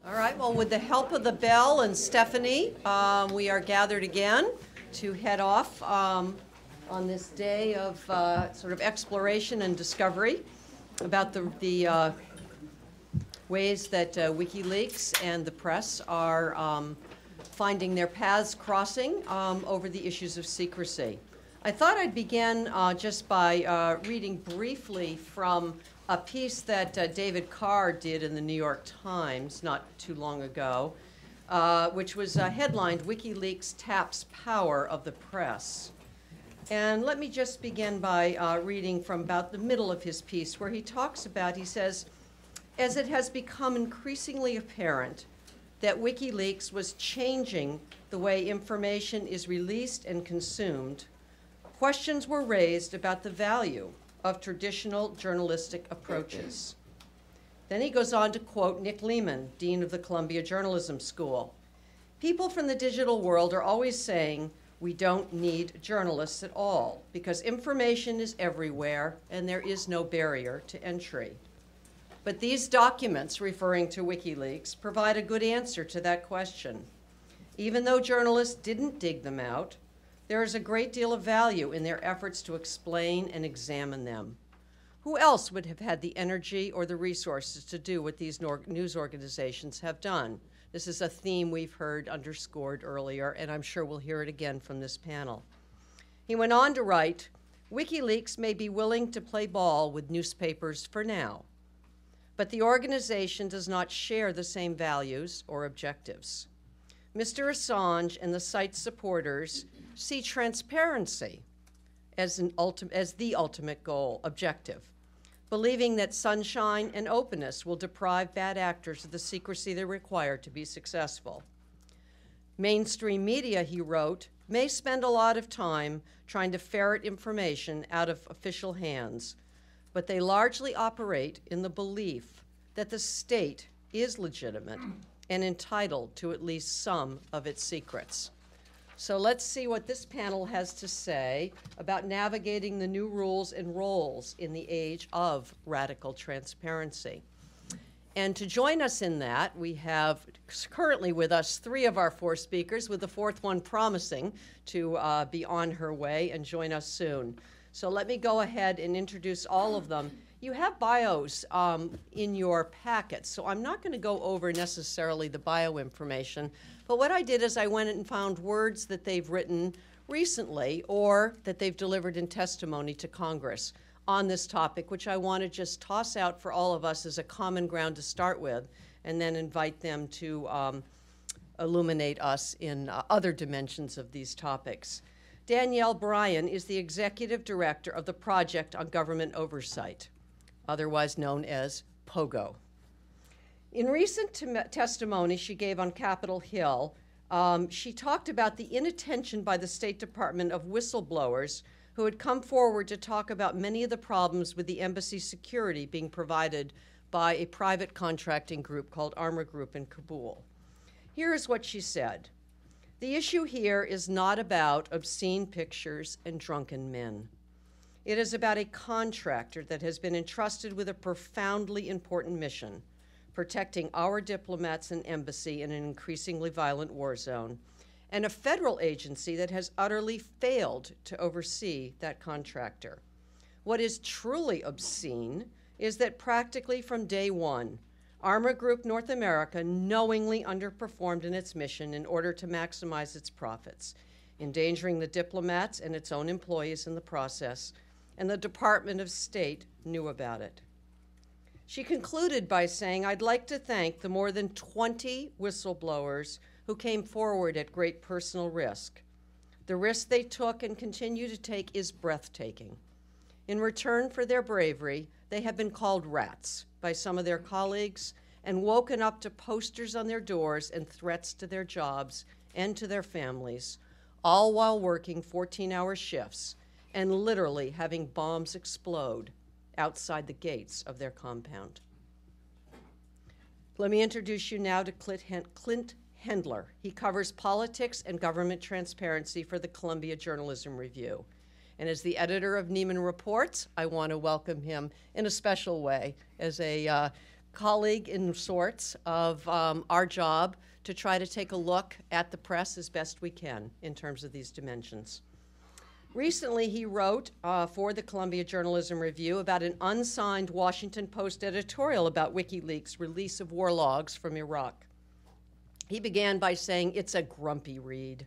All right, well, with the help of the bell and Stephanie, we are gathered again to head off on this day of sort of exploration and discovery about the ways that Wikileaks and the press are finding their paths crossing over the issues of secrecy. I thought I'd begin just by reading briefly from a piece that David Carr did in the New York Times not too long ago, which was headlined, "WikiLeaks Taps Power of the Press." And let me just begin by reading from about the middle of his piece, where he talks about, he says, as it has become increasingly apparent that WikiLeaks was changing the way information is released and consumed, questions were raised about the value of traditional journalistic approaches. Then he goes on to quote Nick Lehman, Dean of the Columbia Journalism School. People from the digital world are always saying we don't need journalists at all because information is everywhere and there is no barrier to entry. But these documents, referring to WikiLeaks, provide a good answer to that question. Even though journalists didn't dig them out, there is a great deal of value in their efforts to explain and examine them. Who else would have had the energy or the resources to do what these news organizations have done? This is a theme we've heard underscored earlier, and I'm sure we'll hear it again from this panel. He went on to write, WikiLeaks may be willing to play ball with newspapers for now, but the organization does not share the same values or objectives. Mr. Assange and the site's supporters see transparency as the ultimate goal, objective, believing that sunshine and openness will deprive bad actors of the secrecy they require to be successful. Mainstream media, he wrote, may spend a lot of time trying to ferret information out of official hands, but they largely operate in the belief that the state is legitimate and entitled to at least some of its secrets. So let's see what this panel has to say about navigating the new rules and roles in the age of radical transparency. And to join us in that, we have currently with us 3 of our 4 speakers, with the 4th one promising to be on her way and join us soon. So let me go ahead and introduce all of them. You have bios in your packets, so I'm not going to go over necessarily the bio information, but what I did is I went and found words that they've written recently or that they've delivered in testimony to Congress on this topic, which I want to just toss out for all of us as a common ground to start with, and then invite them to illuminate us in other dimensions of these topics. Danielle Bryan is the Executive Director of the Project on Government Oversight, otherwise known as POGO. In recent testimony she gave on Capitol Hill, she talked about the inattention by the State Department of whistleblowers who had come forward to talk about many of the problems with the embassy security being provided by a private contracting group called Armor Group in Kabul. Here is what she said. The issue here is not about obscene pictures and drunken men. It is about a contractor that has been entrusted with a profoundly important mission, protecting our diplomats and embassy in an increasingly violent war zone, and a federal agency that has utterly failed to oversee that contractor. What is truly obscene is that practically from day one, Armor Group North America knowingly underperformed in its mission in order to maximize its profits, endangering the diplomats and its own employees in the process, and the Department of State knew about it. She concluded by saying, I'd like to thank the more than 20 whistleblowers who came forward at great personal risk. The risk they took and continue to take is breathtaking. In return for their bravery, they have been called rats by some of their colleagues and woken up to posters on their doors and threats to their jobs and to their families, all while working 14-hour shifts and literally having bombs explode outside the gates of their compound. Let me introduce you now to Clint Hendler. He covers politics and government transparency for the Columbia Journalism Review. And as the editor of Nieman Reports, I want to welcome him in a special way as a colleague in sorts of our job to try to take a look at the press as best we can in terms of these dimensions. Recently, he wrote for the Columbia Journalism Review about an unsigned Washington Post editorial about WikiLeaks' release of war logs from Iraq. He began by saying it's a grumpy read.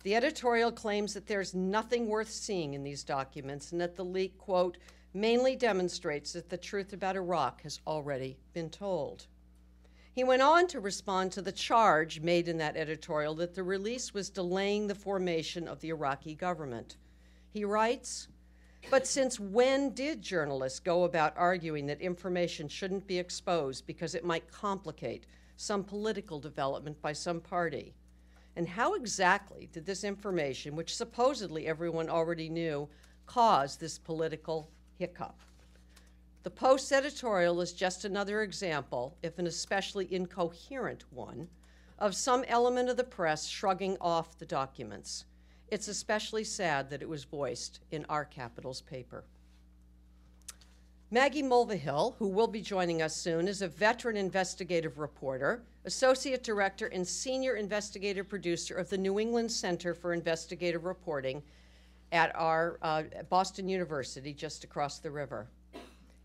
The editorial claims that there's nothing worth seeing in these documents and that the leak, quote, mainly demonstrates that the truth about Iraq has already been told. He went on to respond to the charge made in that editorial that the release was delaying the formation of the Iraqi government. He writes, but since when did journalists go about arguing that information shouldn't be exposed because it might complicate some political development by some party? And how exactly did this information, which supposedly everyone already knew, cause this political hiccup? The Post's editorial is just another example, if an especially incoherent one, of some element of the press shrugging off the documents. It's especially sad that it was voiced in our capital's paper. Maggie Mulvihill, who will be joining us soon, is a veteran investigative reporter, associate director and senior investigative producer of the New England Center for Investigative Reporting at our Boston University, just across the river.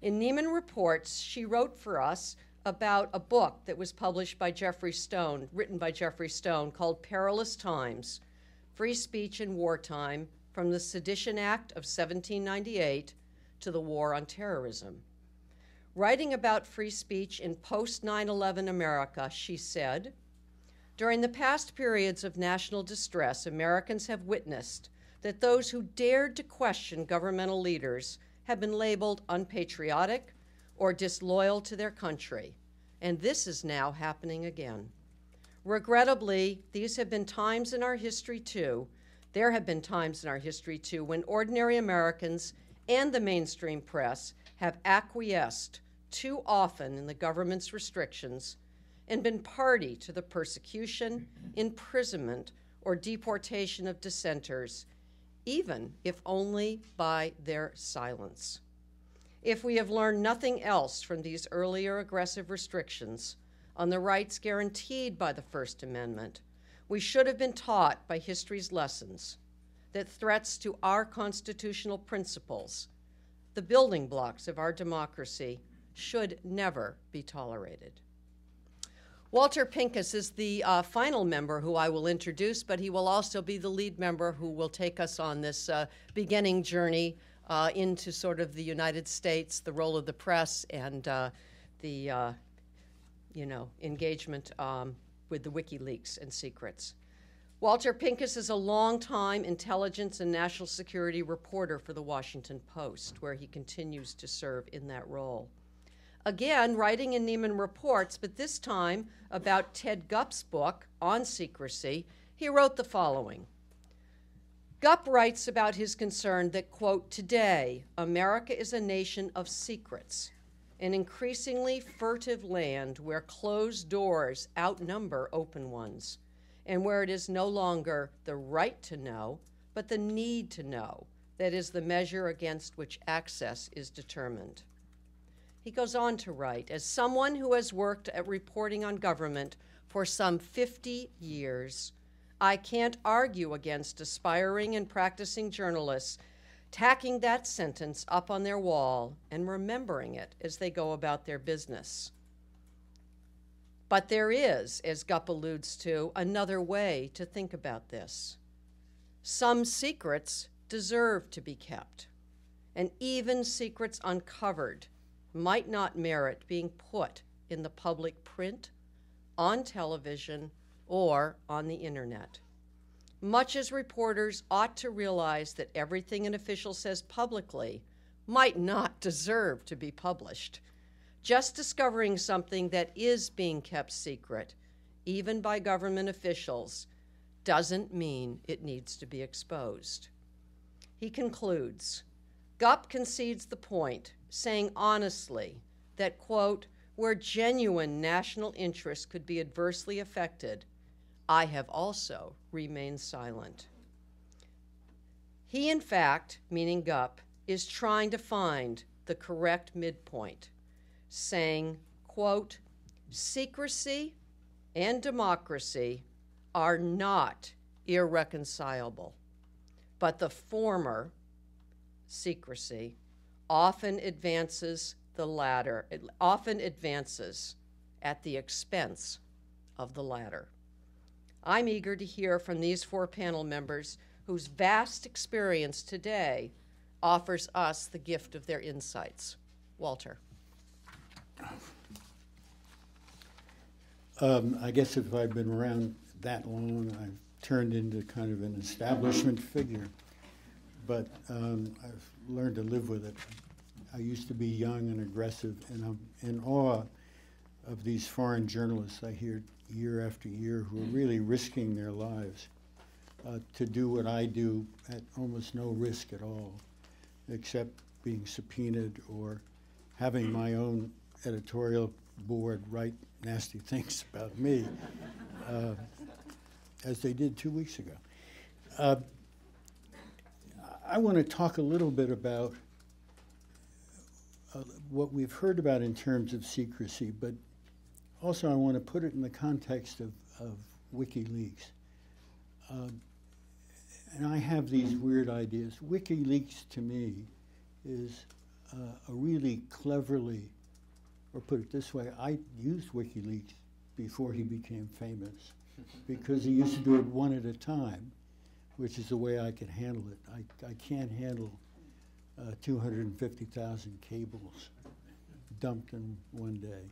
In Nieman Reports, she wrote for us about a book that was published by Jeffrey Stone, written by Jeffrey Stone, called Perilous Times, Free Speech in Wartime, from the Sedition Act of 1798 to the War on Terrorism. Writing about free speech in post-9/11 America, she said, during the past periods of national distress, Americans have witnessed that those who dared to question governmental leaders have been labeled unpatriotic or disloyal to their country, and this is now happening again. Regrettably, these have been times in our history too. There have been times in our history too when ordinary Americans and the mainstream press have acquiesced too often in the government's restrictions and been party to the persecution, imprisonment, or deportation of dissenters, even if only by their silence. If we have learned nothing else from these earlier aggressive restrictions on the rights guaranteed by the First Amendment, we should have been taught by history's lessons that threats to our constitutional principles, the building blocks of our democracy, should never be tolerated. Walter Pincus is the final member who I will introduce, but he will also be the lead member who will take us on this beginning journey into sort of the United States, the role of the press, and the engagement with the WikiLeaks and secrets. Walter Pincus is a longtime intelligence and national security reporter for the Washington Post, where he continues to serve in that role. Again, writing in Nieman Reports, but this time about Ted Gupp's book on secrecy, he wrote the following. Gupp writes about his concern that, quote, today, America is a nation of secrets, an increasingly furtive land where closed doors outnumber open ones, and where it is no longer the right to know, but the need to know that is the measure against which access is determined. He goes on to write, as someone who has worked at reporting on government for some 50 years, I can't argue against aspiring and practicing journalists tacking that sentence up on their wall and remembering it as they go about their business. But there is, as Gupp alludes to, another way to think about this. Some secrets deserve to be kept, and even secrets uncovered might not merit being put in the public print, on television, or on the internet. Much as reporters ought to realize that everything an official says publicly might not deserve to be published, just discovering something that is being kept secret, even by government officials, doesn't mean it needs to be exposed. He concludes, Gupp concedes the point, saying honestly that, quote, where genuine national interest could be adversely affected, I have also remained silent. He, in fact, meaning Gupp, is trying to find the correct midpoint, saying, quote, secrecy and democracy are not irreconcilable, but the former, secrecy, often advances the latter. It often advances at the expense of the latter. I'm eager to hear from these four panel members whose vast experience today offers us the gift of their insights. Walter. I guess if I've been around that long, I've turned into kind of an establishment figure, but I've learned to live with it. I used to be young and aggressive, and I'm in awe of these foreign journalists I hear year after year who are really risking their lives to do what I do at almost no risk at all, except being subpoenaed or having my own editorial board write nasty things about me, as they did 2 weeks ago. I want to talk a little bit about what we've heard about in terms of secrecy, but also I want to put it in the context of WikiLeaks. And I have these weird ideas. WikiLeaks, to me, is a really cleverly, or put it this way, I used WikiLeaks before he became famous, because he used to do it one at a time, which is the way I could handle it. I can't handle 250,000 cables dumped in one day.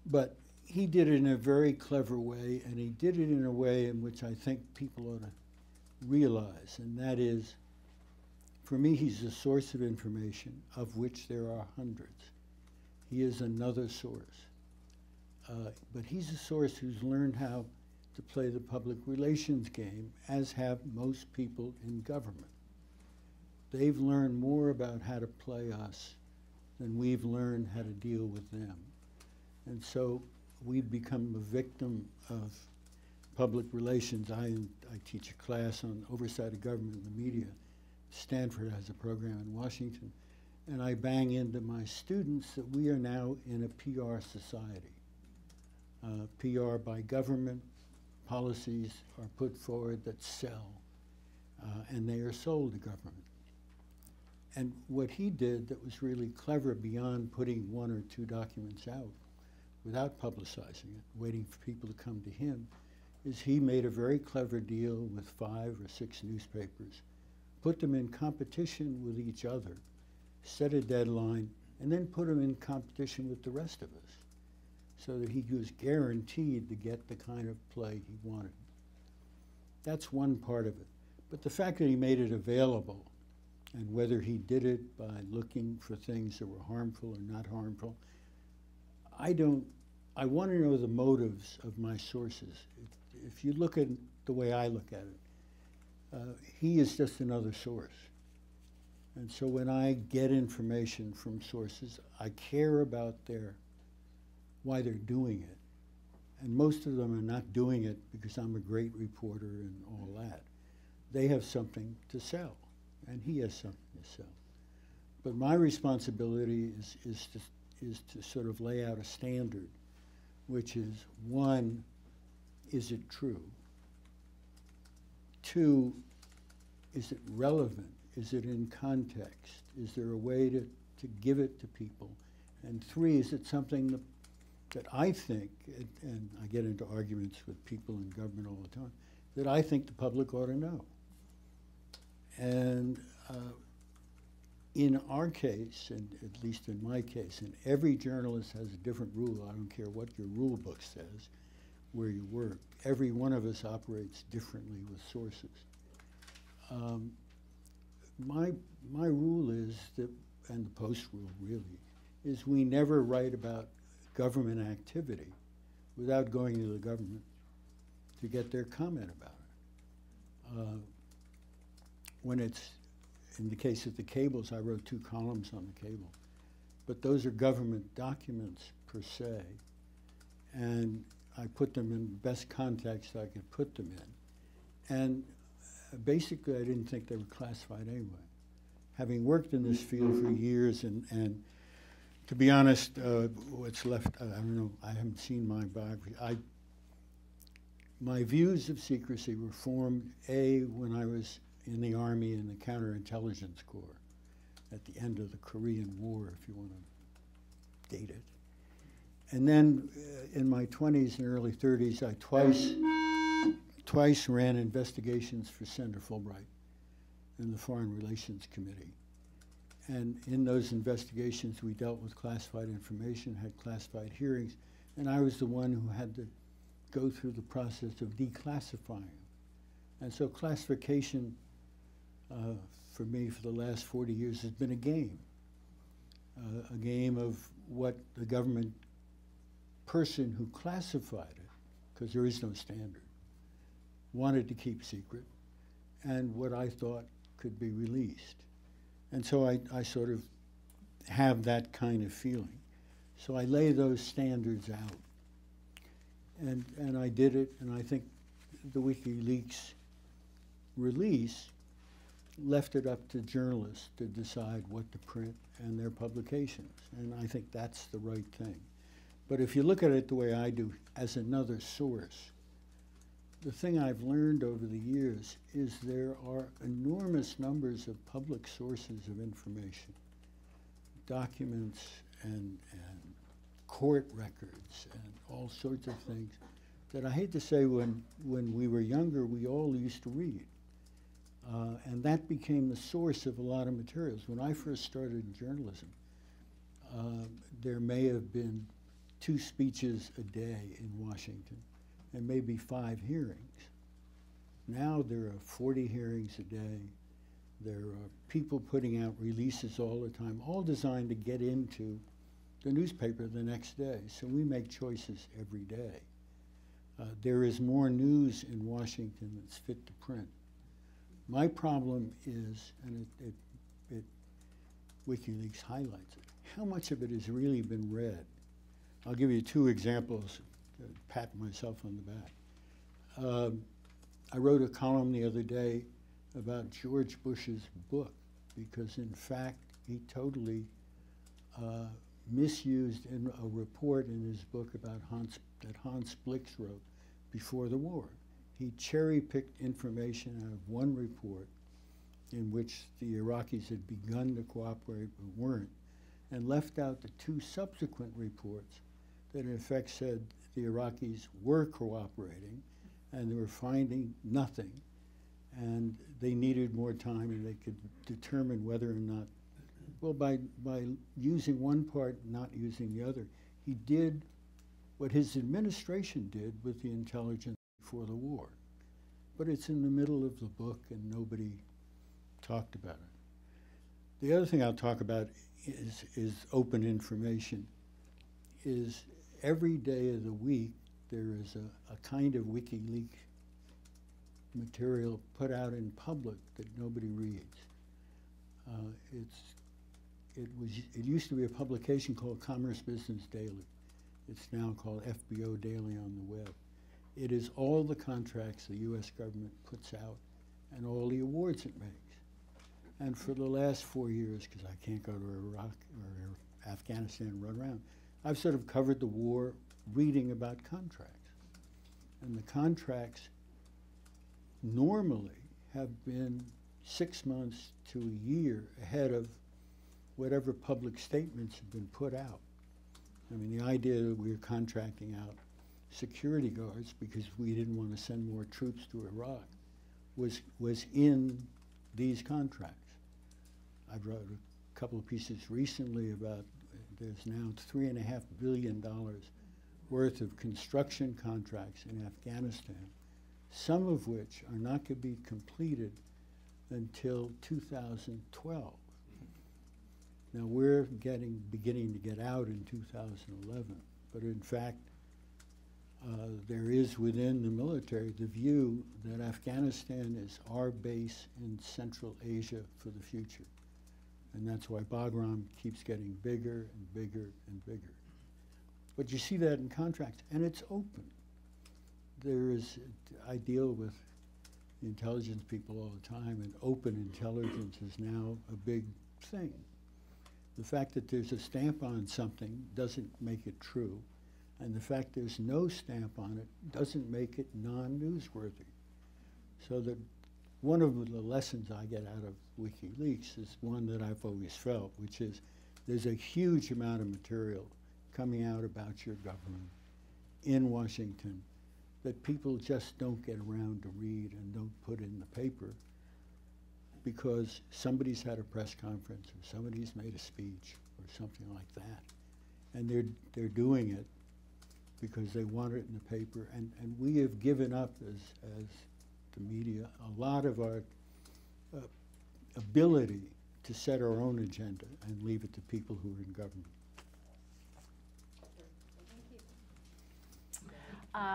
But he did it in a very clever way, and he did it in a way in which I think people ought to realize, and that is, for me, he's a source of information, of which there are hundreds. He is another source. But he's a source who's learned how to play the public relations game, as have most people in government. They've learned more about how to play us than we've learned how to deal with them. And so we've become a victim of public relations. I teach a class on oversight of government and the media. Stanford has a program in Washington. And I bang into my students that we are now in a PR society. PR by government, policies are put forward that sell, and they are sold to government. And what he did that was really clever, beyond putting one or two documents out without publicizing it, waiting for people to come to him, is he made a very clever deal with 5 or 6 newspapers, put them in competition with each other, set a deadline, and then put them in competition with the rest of us, so that he was guaranteed to get the kind of play he wanted. That's one part of it. But the fact that he made it available, and whether he did it by looking for things that were harmful or not harmful, I want to know the motives of my sources. If you look at the way I look at it, he is just another source. And so when I get information from sources, I care about why they're doing it. And most of them are not doing it because I'm a great reporter and all that. They have something to sell, and he has something to sell. But my responsibility is to sort of lay out a standard, which is, 1, is it true? 2, is it relevant? Is it in context? Is there a way to give it to people? And 3, is it something that I think, and I get into arguments with people in government all the time, that I think the public ought to know? And in our case, and at least in my case, and every journalist has a different rule. I don't care what your rule book says, where you work. Every one of us operates differently with sources. My rule is that, and the Post rule really, is we never write about government activity without going to the government to get their comment about it. When it's, in the case of the cables, I wrote 2 columns on the cable, but those are government documents per se, and I put them in the best context I could put them in. And basically, I didn't think they were classified anyway. Having worked in this field for years and To be honest, what's left, I don't know, I haven't seen my biography. My views of secrecy were formed, when I was in the Army in the Counterintelligence Corps at the end of the Korean War, if you want to date it. And then in my 20s and early 30s, I twice ran investigations for Senator Fulbright in the Foreign Relations Committee. And in those investigations, we dealt with classified information, had classified hearings, and I was the one who had to go through the process of declassifying. And so classification, for me, for the last 40 years, has been a game of what the government person who classified it, because there is no standard, wanted to keep secret, and what I thought could be released. And so I sort of have that kind of feeling. So I lay those standards out. And I did it, and I think the WikiLeaks release left it up to journalists to decide what to print and their publications. And I think that's the right thing. But if you look at it the way I do, as another source, the thing I've learned over the years is there are enormous numbers of public sources of information, documents and court records and all sorts of things that I hate to say when we were younger, we all used to read. And that became the source of a lot of materials. When I first started in journalism, there may have been 2 speeches a day in Washington and maybe 5 hearings. Now there are 40 hearings a day. There are people putting out releases all the time, all designed to get into the newspaper the next day. So we make choices every day. There is more news in Washington that's fit to print. My problem is, and WikiLeaks highlights it, how much of it has really been read. I'll give you 2 examples to pat myself on the back. I wrote a column the other day about George Bush's book because, in fact, he totally misused in a report in his book about that Hans Blix wrote before the war. He cherry-picked information out of one report in which the Iraqis had begun to cooperate but weren't, and left out the 2 subsequent reports that in effect said the Iraqis were cooperating and they were finding nothing, and they needed more time and they could determine whether or not, well, by using one part, not using the other, he did what his administration did with the intelligence before the war. But it's in the middle of the book and nobody talked about it. The other thing I'll talk about is open information. Is every day of the week there is a kind of WikiLeaks material put out in public that nobody reads. It used to be a publication called Commerce Business Daily. It's now called FBO Daily on the web. It is all the contracts the U.S. government puts out and all the awards it makes. And for the last 4 years, because I can't go to Iraq or Afghanistan and run around, I've sort of covered the war reading about contracts. And the contracts normally have been 6 months to a year ahead of whatever public statements have been put out. I mean, the idea that we were contracting out security guards because we didn't want to send more troops to Iraq was in these contracts. I wrote a couple of pieces recently about there's now $3.5 billion worth of construction contracts in Afghanistan, some of which are not going to be completed until 2012. Now we're beginning to get out in 2011, but in fact, there is within the military the view that Afghanistan is our base in Central Asia for the future. And that's why Bagram keeps getting bigger and bigger and bigger. But you see that in contracts, and it's open. I deal with the intelligence people all the time, and open intelligence is now a big thing. The fact that there's a stamp on something doesn't make it true, and the fact there's no stamp on it doesn't make it non-newsworthy. So that one of the lessons I get out of WikiLeaks is one that I've always felt, which is there's a huge amount of material coming out about your government in Washington that people just don't get around to read and don't put in the paper because somebody's had a press conference or somebody's made a speech or something like that. And they're doing it because they want it in the paper. And we have given up as the media a lot of our ability to set our own agenda and leave it to people who are in government.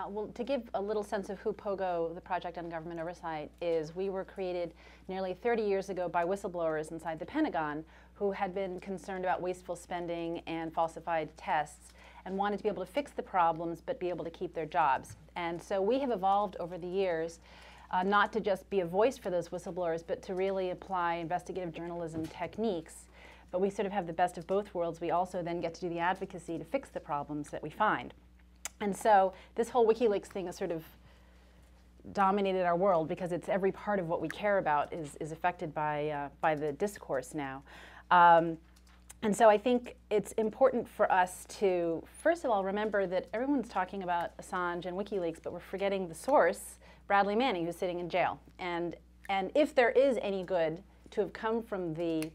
Well, to give a little sense of who POGO, the Project on Government Oversight, is, we were created nearly 30 years ago by whistleblowers inside the Pentagon who had been concerned about wasteful spending and falsified tests and wanted to be able to fix the problems but be able to keep their jobs. And so we have evolved over the years not to just be a voice for those whistleblowers, but to really apply investigative journalism techniques. But we sort of have the best of both worlds. We also then get to do the advocacy to fix the problems that we find. And so this whole WikiLeaks thing has sort of dominated our world because it's every part of what we care about is affected by the discourse now. And so I think it's important for us to, first of all, remember that everyone's talking about Assange and WikiLeaks, but we're forgetting the source, Bradley Manning, who's sitting in jail. And if there is any good to have come from the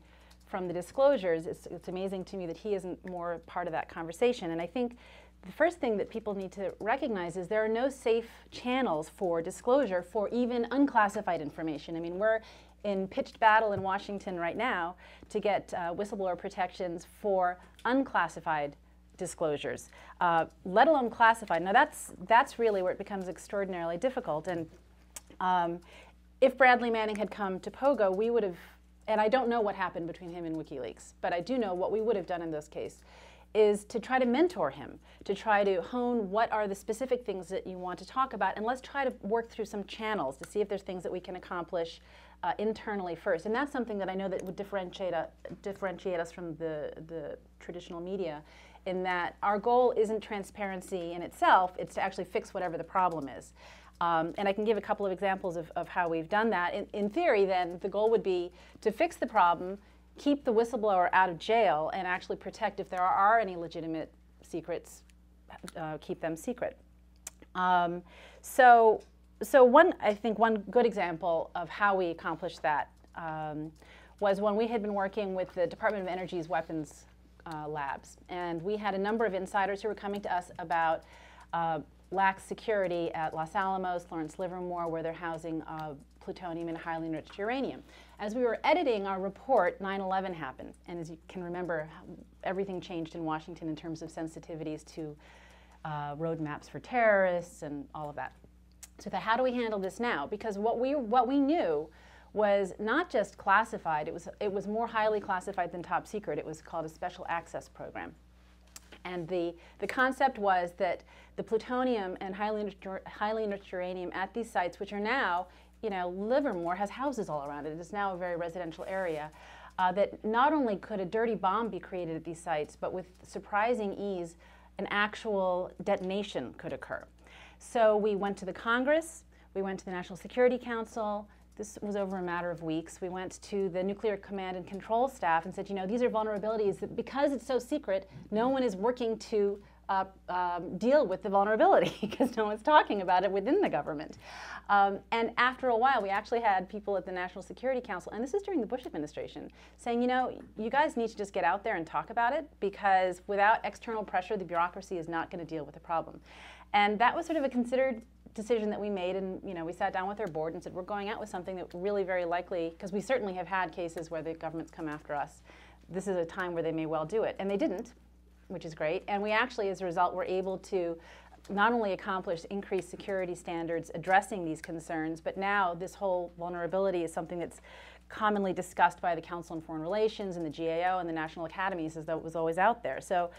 disclosures, it's amazing to me that he isn't more part of that conversation. And I think the first thing that people need to recognize is there are no safe channels for disclosure for even unclassified information. I mean, we're in pitched battle in Washington right now to get whistleblower protections for unclassified disclosures, let alone classified. Now that's really where it becomes extraordinarily difficult. And if Bradley Manning had come to POGO, we would have, and I don't know what happened between him and WikiLeaks, but I do know what we would have done in those cases is to try to mentor him, to try to hone what are the specific things that you want to talk about, and let's try to work through some channels to see if there's things that we can accomplish internally first. And that's something that I know that would differentiate us from the traditional media, in that our goal isn't transparency in itself, it's to actually fix whatever the problem is. And I can give a couple of examples of how we've done that. In theory, then, the goal would be to fix the problem, keep the whistleblower out of jail, and actually protect, if there are any legitimate secrets, keep them secret. So I think one good example of how we accomplished that was when we had been working with the Department of Energy's weapons labs. And we had a number of insiders who were coming to us about lax security at Los Alamos, Lawrence Livermore, where they're housing plutonium and highly enriched uranium. As we were editing our report, 9/11 happened. And as you can remember, everything changed in Washington in terms of sensitivities to roadmaps for terrorists and all of that. So how do we handle this now? Because what we knew was not just classified, it was more highly classified than top secret. It was called a special access program. And the concept was that the plutonium and highly enriched uranium at these sites, which are now, Livermore has houses all around it. It is now a very residential area. That not only could a dirty bomb be created at these sites, but with surprising ease, an actual detonation could occur. So we went to the Congress, we went to the National Security Council. This was over a matter of weeks. We went to the Nuclear Command and Control staff and said, these are vulnerabilities that, because it's so secret, no one is working to deal with the vulnerability because no one's talking about it within the government. And after a while, we actually had people at the National Security Council, and this is during the Bush administration, saying, you guys need to just get out there and talk about it, because without external pressure, the bureaucracy is not going to deal with the problem. And that was sort of a considered decision that we made, and we sat down with our board and said, we're going out with something that really very likely, because we certainly have had cases where the government's come after us, this is a time where they may well do it. And they didn't, which is great. And we actually, as a result, were able to not only accomplish increased security standards addressing these concerns, but now this whole vulnerability is something that's commonly discussed by the Council on Foreign Relations and the GAO and the National Academies, as though it was always out there. So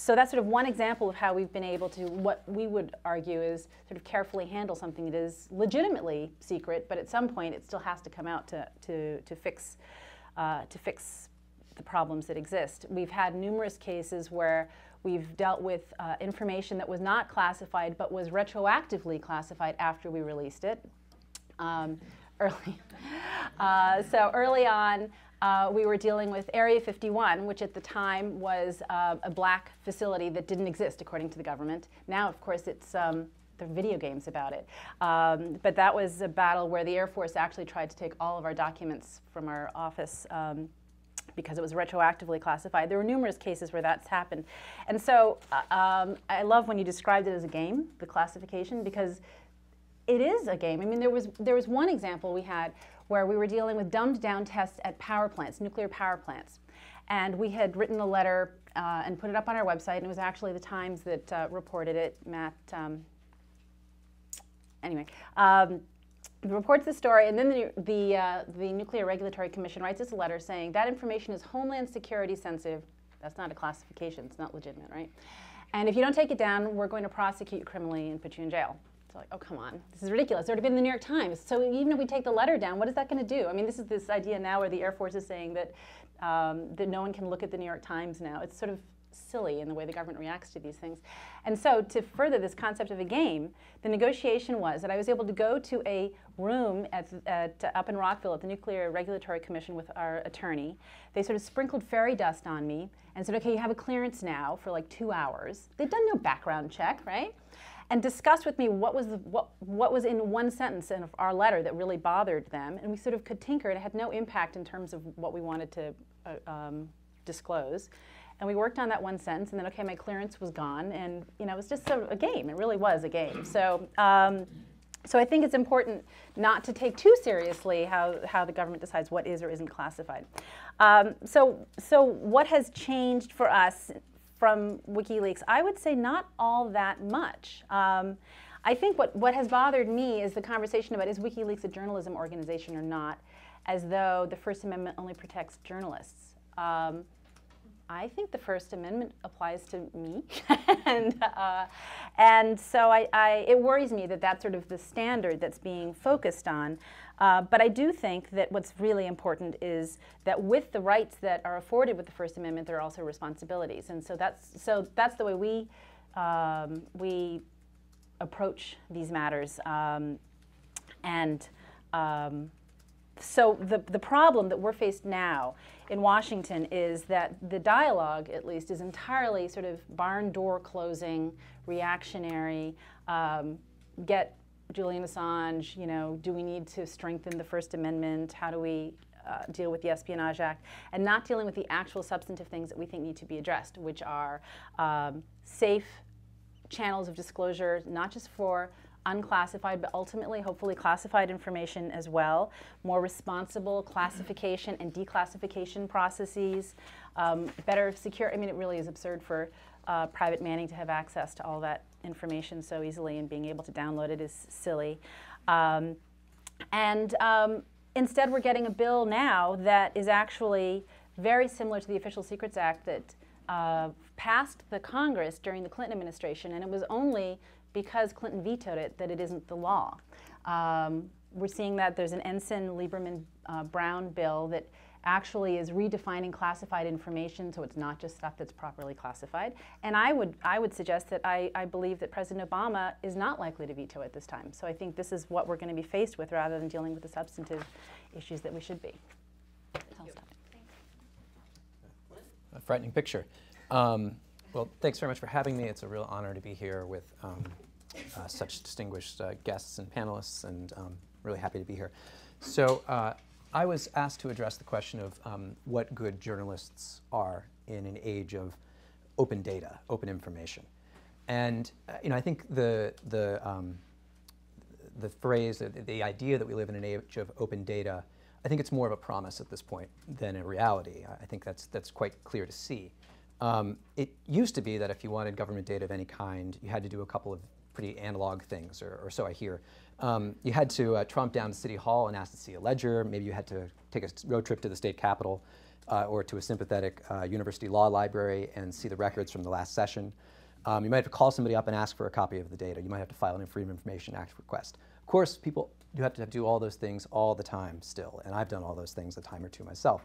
that's sort of one example of how we've been able to, what we would argue is sort of carefully handle something that is legitimately secret, but at some point it still has to come out to fix the problems that exist. We've had numerous cases where we've dealt with information that was not classified but was retroactively classified after we released it. So early on, we were dealing with Area 51, which at the time was a black facility that didn't exist according to the government. Now, of course, it's there are video games about it. But that was a battle where the Air Force actually tried to take all of our documents from our office because it was retroactively classified. There were numerous cases where that's happened. And so I love when you described it as a game, the classification, because it is a game. I mean, there was one example we had where we were dealing with dumbed down tests at power plants, nuclear power plants. And we had written a letter and put it up on our website, and it was actually the Times that reported it. Matt, anyway, reports the story, and then the Nuclear Regulatory Commission writes us a letter saying that information is Homeland Security sensitive. That's not a classification. It's not legitimate, right? And if you don't take it down, we're going to prosecute you criminally and put you in jail. It's like, oh, come on. This is ridiculous. It's already been in the New York Times. So even if we take the letter down, what is that going to do? I mean, this is this idea now where the Air Force is saying that, that no one can look at the New York Times now. It's sort of silly in the way the government reacts to these things. And so to further this concept of a game, the negotiation was that I was able to go to a room up in Rockville at the Nuclear Regulatory Commission with our attorney. They sort of sprinkled fairy dust on me and said, okay, you have a clearance now for like 2 hours. They'd done no background check, right? And discussed with me what was in one sentence in our letter that really bothered them. And we sort of could tinker. It had no impact in terms of what we wanted to disclose. And we worked on that one sentence, and then, okay, my clearance was gone. And, you know, it was just a game. It really was a game. So, so I think it's important not to take too seriously how the government decides what is or isn't classified. So what has changed for us from WikiLeaks? I would say not all that much. I think what has bothered me is the conversation about is WikiLeaks a journalism organization or not, as though the First Amendment only protects journalists. I think the First Amendment applies to me, and so it worries me that that's sort of the standard that's being focused on. But I do think that what's really important is that with the rights that are afforded with the First Amendment, there are also responsibilities, and so that's the way we approach these matters. So the problem that we're faced now in Washington is that the dialogue, at least, is entirely sort of barn door closing, reactionary, get Julian Assange, you know, do we need to strengthen the First Amendment? How do we deal with the Espionage Act? And not dealing with the actual substantive things that we think need to be addressed, which are safe channels of disclosure, not just for unclassified, but ultimately, hopefully, classified information as well, more responsible classification and declassification processes, better secure. I mean, it really is absurd for private manning to have access to all that information so easily, and being able to download it is silly. Instead, we're getting a bill now that is actually very similar to the Official Secrets Act that passed the Congress during the Clinton administration, and it was only because Clinton vetoed it that it isn't the law. We're seeing that there's an Ensign Lieberman-Brown bill that actually is redefining classified information, so it's not just stuff that's properly classified. And I would suggest that I believe that President Obama is not likely to veto it this time. So I think this is what we're going to be faced with rather than dealing with the substantive issues that we should be. I'll stop. A frightening picture. Well, thanks very much for having me. It's a real honor to be here with such distinguished guests and panelists, and really happy to be here. So I was asked to address the question of what good journalists are in an age of open data, open information. And you know, I think the phrase, the idea that we live in an age of open data, I think it's more of a promise at this point than a reality. I think that's quite clear to see. It used to be that if you wanted government data of any kind, you had to do a couple of pretty analog things, or so I hear. You had to tromp down to City Hall and ask to see a ledger. Maybe you had to take a road trip to the state capitol or to a sympathetic university law library and see the records from the last session. You might have to call somebody up and ask for a copy of the data. You might have to file an Freedom of Information Act request. Of course, people do have to do all those things all the time still, and I've done all those things a time or two myself.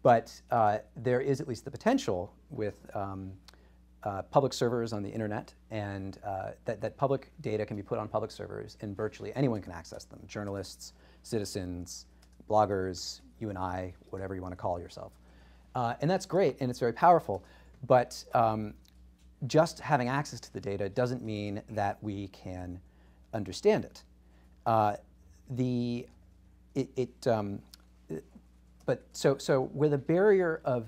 But there is at least the potential with public servers on the internet, and that public data can be put on public servers, and virtually anyone can access them: journalists, citizens, bloggers, you and I, whatever you want to call yourself. And that's great, and it's very powerful. But just having access to the data doesn't mean that we can understand it. So where the barrier of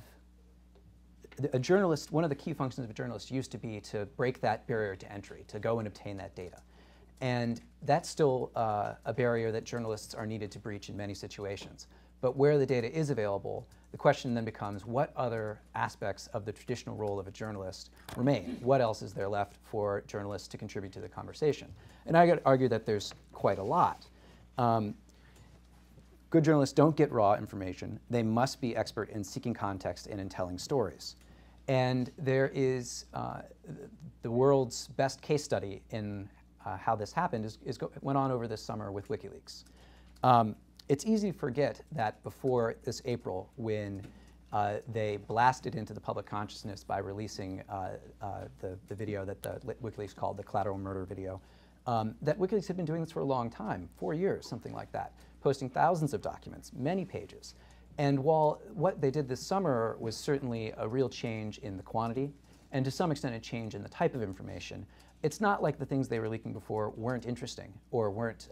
a journalist, one of the key functions of a journalist used to be to break that barrier to entry, to go and obtain that data. And that's still a barrier that journalists are needed to breach in many situations. But where the data is available, the question then becomes, what other aspects of the traditional role of a journalist remain? What else is there left for journalists to contribute to the conversation? And I could argue that there's quite a lot. Good journalists don't get raw information. They must be expert in seeking context and in telling stories. And there is the world's best case study in how this happened went on over this summer with Wikileaks. It's easy to forget that before this April, when they blasted into the public consciousness by releasing the video that Wikileaks called the collateral murder video, that Wikileaks had been doing this for a long time, 4 years, something like that, posting thousands of documents, many pages. And while what they did this summer was certainly a real change in the quantity, and to some extent a change in the type of information, it's not like the things they were leaking before weren't interesting or weren't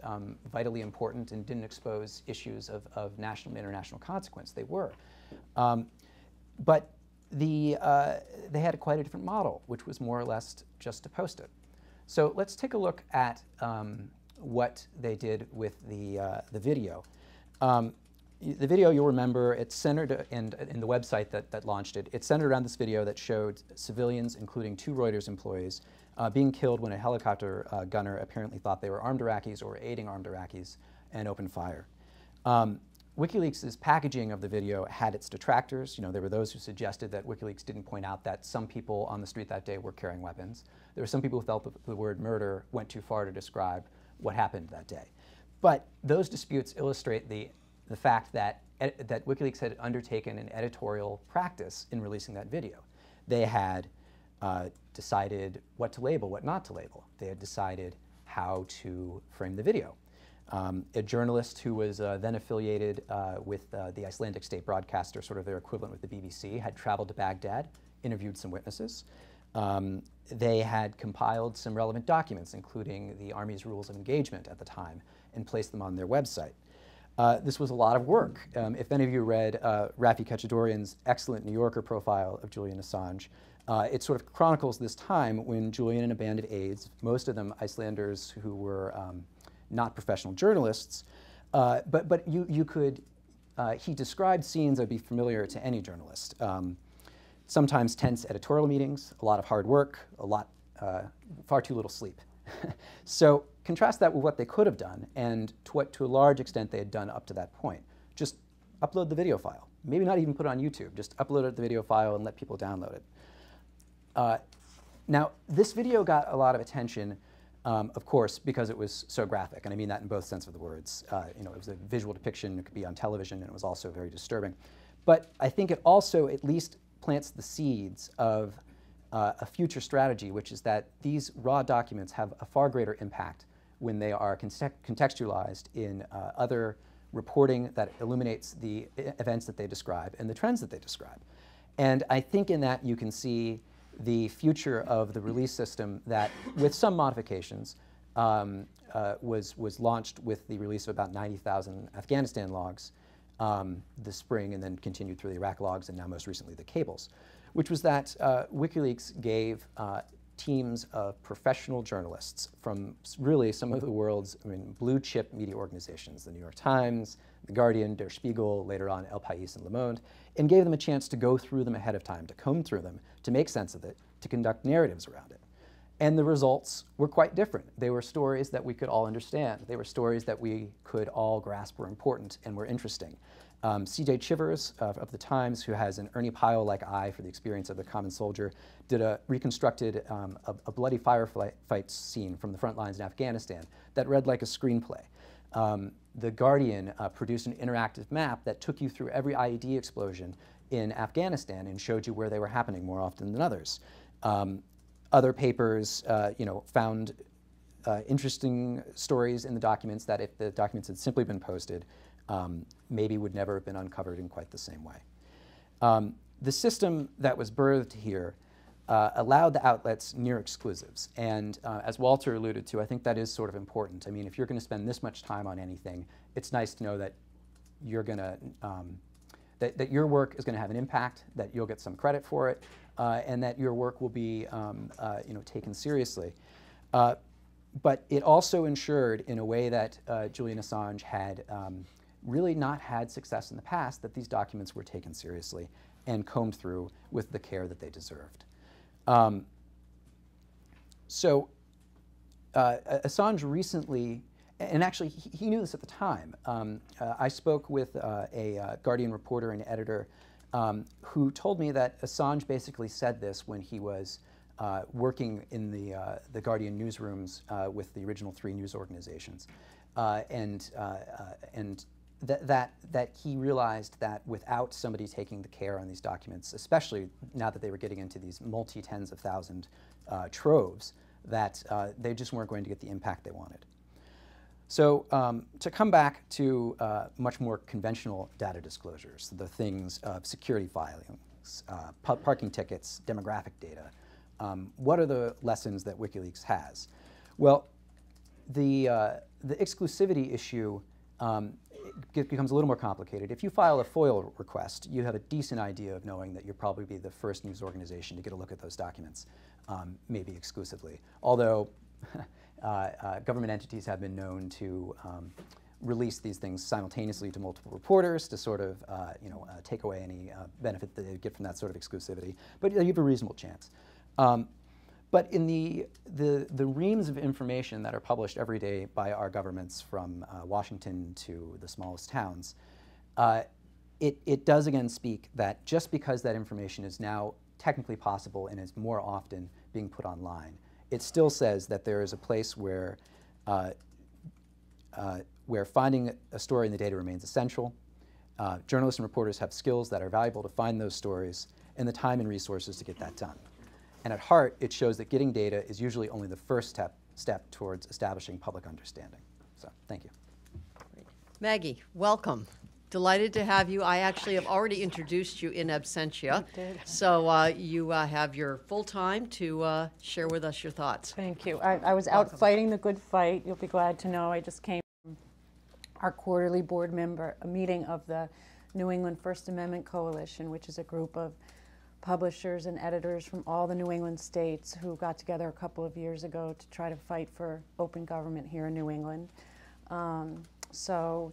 vitally important and didn't expose issues of national and international consequence. They were. But they had quite a different model, which was more or less just to post it. So let's take a look at what they did with the video. The video, you'll remember, it's centered in the website that launched it. It's centered around this video that showed civilians, including 2 Reuters employees, being killed when a helicopter gunner apparently thought they were armed Iraqis or aiding armed Iraqis and opened fire. WikiLeaks' packaging of the video had its detractors. You know, there were those who suggested that WikiLeaks didn't point out that some people on the street that day were carrying weapons. There were some people who felt that the word murder went too far to describe what happened that day. But those disputes illustrate the fact that WikiLeaks had undertaken an editorial practice in releasing that video. They had decided what to label, what not to label. They had decided how to frame the video. A journalist who was then affiliated with the Icelandic state broadcaster, sort of their equivalent with the BBC, had traveled to Baghdad, interviewed some witnesses. They had compiled some relevant documents, including the Army's rules of engagement at the time, and placed them on their website. This was a lot of work. If any of you read Rafi Kachadorian's excellent New Yorker profile of Julian Assange, it sort of chronicles this time when Julian and a band of aides, most of them Icelanders who were not professional journalists, but you could, he described scenes that would be familiar to any journalist. Sometimes tense editorial meetings, a lot of hard work, far too little sleep. So contrast that with what they could have done and to what, to a large extent, they had done up to that point. Just upload the video file. Maybe not even put it on YouTube. Just upload the video file and let people download it. Now, this video got a lot of attention, of course, because it was so graphic, and I mean that in both senses of the words. You know, it was a visual depiction. It could be on television, and it was also very disturbing. But I think it also at least plants the seeds of a future strategy, which is that these raw documents have a far greater impact when they are contextualized in other reporting that illuminates the events that they describe and the trends that they describe. And I think in that you can see the future of the release system that, with some modifications, was launched with the release of about 90,000 Afghanistan logs this spring, and then continued through the Iraq logs, and now most recently the cables, which was that WikiLeaks gave teams of professional journalists from really some of the world's blue chip media organizations, the New York Times, The Guardian, Der Spiegel, later on El País and Le Monde, and gave them a chance to go through them ahead of time, to comb through them, to make sense of it, to conduct narratives around it. And the results were quite different. They were stories that we could all understand. They were stories that we could all grasp were important and were interesting. C.J. Chivers of the Times, who has an Ernie Pyle-like eye for the experience of the common soldier, reconstructed a bloody firefight scene from the front lines in Afghanistan that read like a screenplay. The Guardian produced an interactive map that took you through every IED explosion in Afghanistan and showed you where they were happening more often than others. Other papers, found interesting stories in the documents that if the documents had simply been posted, maybe would never have been uncovered in quite the same way. The system that was birthed here allowed the outlets near exclusives. And as Walter alluded to, I think that is sort of important. I mean, if you're going to spend this much time on anything, it's nice to know that you're going to, that your work is going to have an impact, that you'll get some credit for it, and that your work will be taken seriously. But it also ensured, in a way that Julian Assange had really not had success in the past, that these documents were taken seriously and combed through with the care that they deserved. Assange recently, and actually he knew this at the time, I spoke with a Guardian reporter and editor who told me that Assange basically said this when he was working in the Guardian newsrooms with the original 3 news organizations, and that he realized that without somebody taking the care on these documents, especially now that they were getting into these multi-tens of thousand troves, that they just weren't going to get the impact they wanted. So to come back to much more conventional data disclosures, the things of security filings, parking tickets, demographic data, what are the lessons that WikiLeaks has? Well, the exclusivity issue becomes a little more complicated. If you file a FOIL request, you have a decent idea of knowing that you'll probably be the first news organization to get a look at those documents, maybe exclusively. Although government entities have been known to release these things simultaneously to multiple reporters to sort of take away any benefit that they get from that sort of exclusivity. But you have a reasonable chance. But in the reams of information that are published every day by our governments, from Washington to the smallest towns, it does again speak that just because that information is now technically possible and is more often being put online, it still says that there is a place where finding a story in the data remains essential. Journalists and reporters have skills that are valuable to find those stories and the time and resources to get that done. And at heart, it shows that getting data is usually only the first step towards establishing public understanding. So, thank you. Great. Maggie, welcome. Delighted to have you. I actually have already introduced you in absentia. You did. So you have your full time to share with us your thoughts. Thank you. I was out fighting the good fight. You'll be glad to know I just came from our quarterly board member meeting of the New England First Amendment Coalition, which is a group of publishers and editors from all the New England states who got together a couple of years ago to try to fight for open government here in New England. So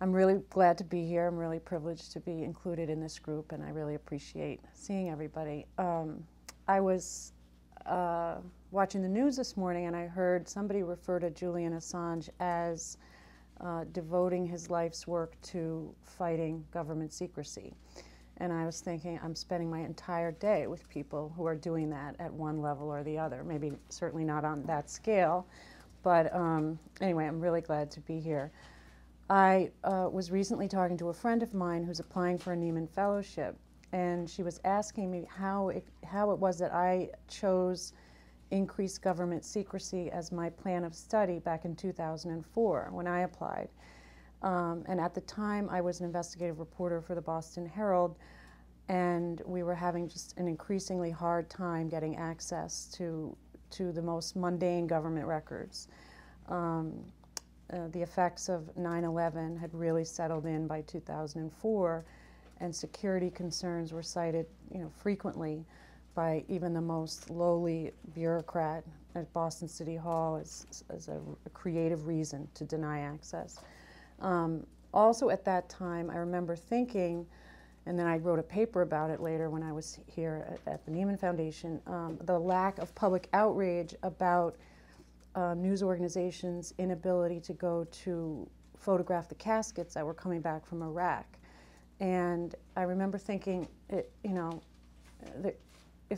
I'm really glad to be here. I'm really privileged to be included in this group, and I really appreciate seeing everybody. I was watching the news this morning, and I heard somebody refer to Julian Assange as devoting his life's work to fighting government secrecy. And I was thinking, I'm spending my entire day with people who are doing that at one level or the other. Maybe certainly not on that scale, but anyway, I'm really glad to be here. I was recently talking to a friend of mine who's applying for a Nieman Fellowship, and she was asking me how it was that I chose increased government secrecy as my plan of study back in 2004 when I applied. And at the time, I was an investigative reporter for the Boston Herald, and we were having just an increasingly hard time getting access to the most mundane government records. The effects of 9/11 had really settled in by 2004, and security concerns were cited, frequently by even the most lowly bureaucrat at Boston City Hall as a creative reason to deny access. Also at that time, I remember thinking, and then I wrote a paper about it later when I was here at the Nieman Foundation, the lack of public outrage about news organizations' inability to go to photograph the caskets that were coming back from Iraq. And I remember thinking, if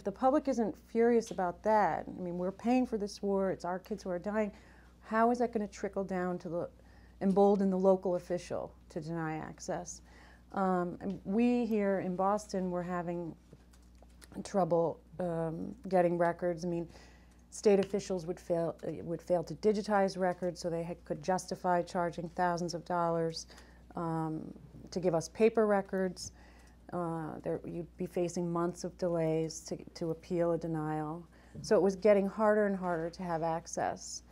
the public isn't furious about that, I mean, we're paying for this war, it's our kids who are dying, how is that going to trickle down to embolden the local official to deny access. And we here in Boston were having trouble getting records. I mean, state officials would fail to digitize records, so they could justify charging thousands of dollars to give us paper records. You'd be facing months of delays to appeal a denial. So it was getting harder and harder to have access.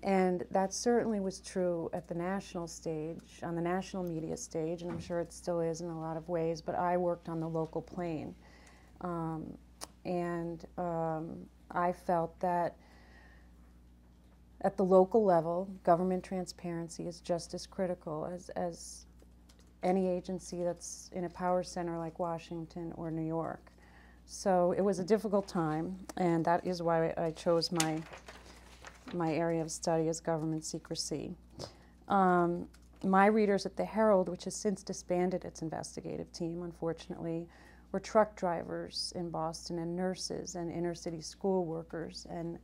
And that certainly was true at the national stage, on the national media stage, and I'm sure it still is in a lot of ways, but I worked on the local plane. I felt that at the local level, government transparency is just as critical as any agency that's in a power center like Washington or New York. So it was a difficult time, and that is why I chose my area of study as government secrecy. My readers at the Herald, which has since disbanded its investigative team, unfortunately, were truck drivers in Boston and nurses and inner city school workers and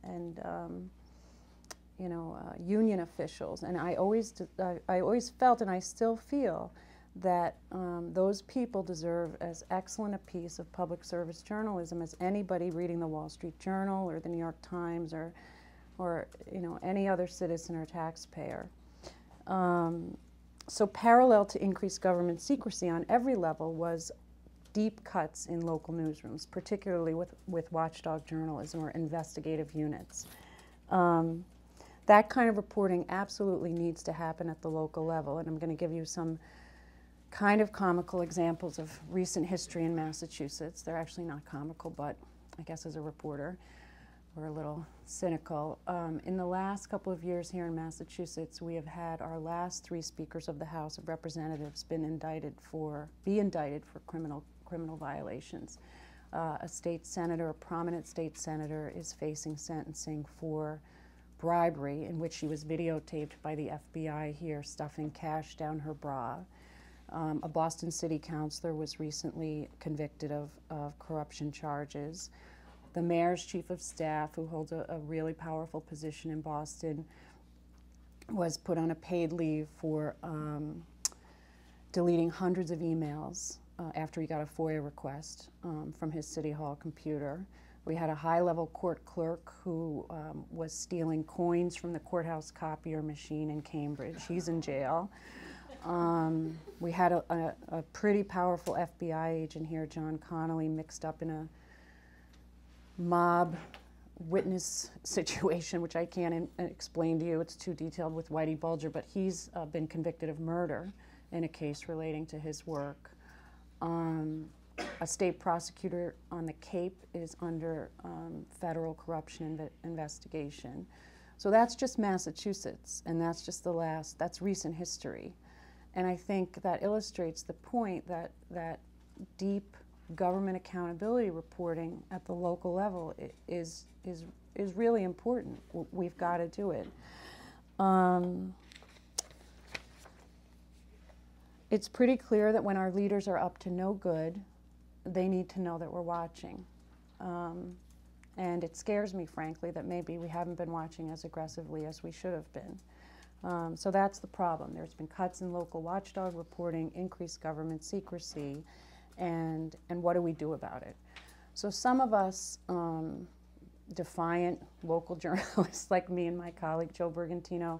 union officials. And I always felt, and I still feel, that those people deserve as excellent a piece of public service journalism as anybody reading the Wall Street Journal or the New York Times or any other citizen or taxpayer. So parallel to increased government secrecy on every level was deep cuts in local newsrooms, particularly with watchdog journalism or investigative units. That kind of reporting absolutely needs to happen at the local level, and I'm going to give you some kind of comical examples of recent history in Massachusetts. They're actually not comical, but I guess as a reporter, we're a little cynical. In the last couple of years here in Massachusetts, we have had our last 3 speakers of the House of Representatives be indicted for criminal violations. A state senator, a prominent state senator, is facing sentencing for bribery, in which she was videotaped by the FBI here stuffing cash down her bra. A Boston city councilor was recently convicted of corruption charges. The mayor's chief of staff, who holds a really powerful position in Boston, was put on a paid leave for deleting hundreds of emails after he got a FOIA request from his City Hall computer. We had a high-level court clerk who was stealing coins from the courthouse copier machine in Cambridge. He's in jail. We had a pretty powerful FBI agent here, John Connolly, mixed up in a mob witness situation, which I can't explain to you. It's too detailed with Whitey Bulger, but he's been convicted of murder in a case relating to his work. A state prosecutor on the Cape is under federal corruption investigation. So that's just Massachusetts, and that's just that's recent history. And I think that illustrates the point that deep government accountability reporting at the local level is really important. We've got to do it. It's pretty clear that when our leaders are up to no good, they need to know that we're watching. And it scares me, frankly, that maybe we haven't been watching as aggressively as we should have been. So that's the problem. There's been cuts in local watchdog reporting, increased government secrecy, and what do we do about it? So some of us defiant local journalists like me and my colleague Joe Bergantino,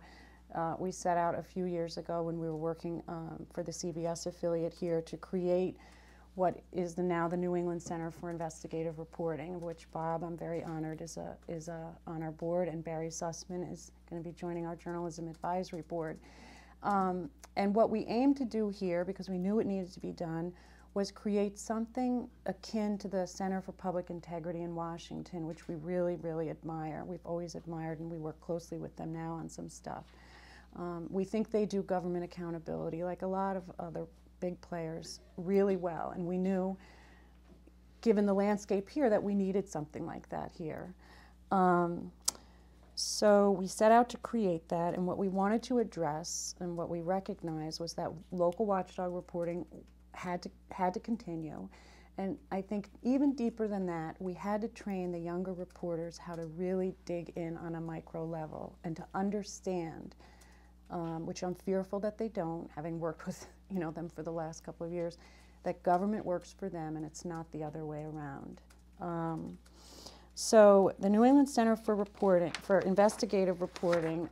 we set out a few years ago when we were working for the CBS affiliate here to create what is now the New England Center for Investigative Reporting, of which Bob, I'm very honored, is on our board, and Barry Sussman is going to be joining our Journalism Advisory Board. And what we aimed to do here, because we knew it needed to be done, was create something akin to the Center for Public Integrity in Washington, which we really, really admire. We've always admired, and we work closely with them now on some stuff. We think they do government accountability, like a lot of other big players, really well. And we knew, given the landscape here, that we needed something like that here. So we set out to create that, and what we wanted to address and what we recognized was that local watchdog reporting had to continue. And I think even deeper than that, we had to train the younger reporters how to really dig in on a micro level and to understand which I'm fearful that they don't, having worked with them for the last couple of years, that government works for them and it's not the other way around. So the New England Center for Investigative Reporting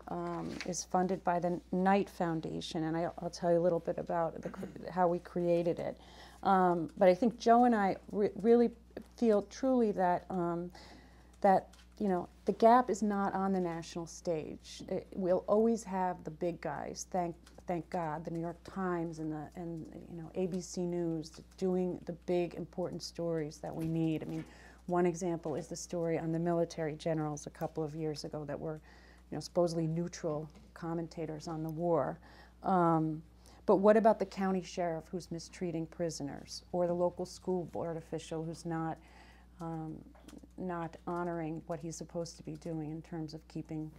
is funded by the Knight Foundation, and I'll tell you a little bit about how we created it. But I think Joe and I really feel truly that the gap is not on the national stage. We'll always have the big guys, thank God, the New York Times and ABC News doing the big important stories that we need. I mean, one example is the story on the military generals a couple of years ago that were supposedly neutral commentators on the war. But what about the county sheriff who's mistreating prisoners, or the local school board official who's not honoring what he's supposed to be doing in terms of keeping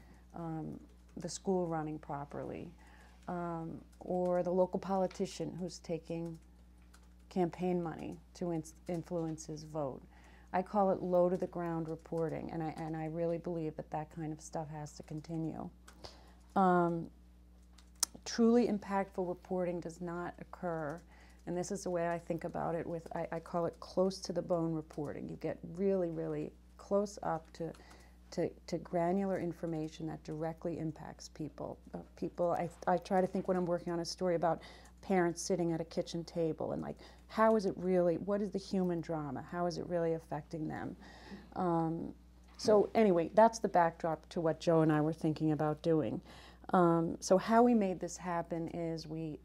the school running properly, or the local politician who's taking campaign money to influence his vote? I call it low-to-the-ground reporting, and I really believe that kind of stuff has to continue. Truly impactful reporting does not occur, and this is the way I think about it. I call it close-to-the-bone reporting. You get really, really close up to granular information that directly impacts people. I try to think when I'm working on a story about parents sitting at a kitchen table and how is it really, what is the human drama? How is it really affecting them? So anyway, that's the backdrop to what Joe and I were thinking about doing. So how we made this happen is we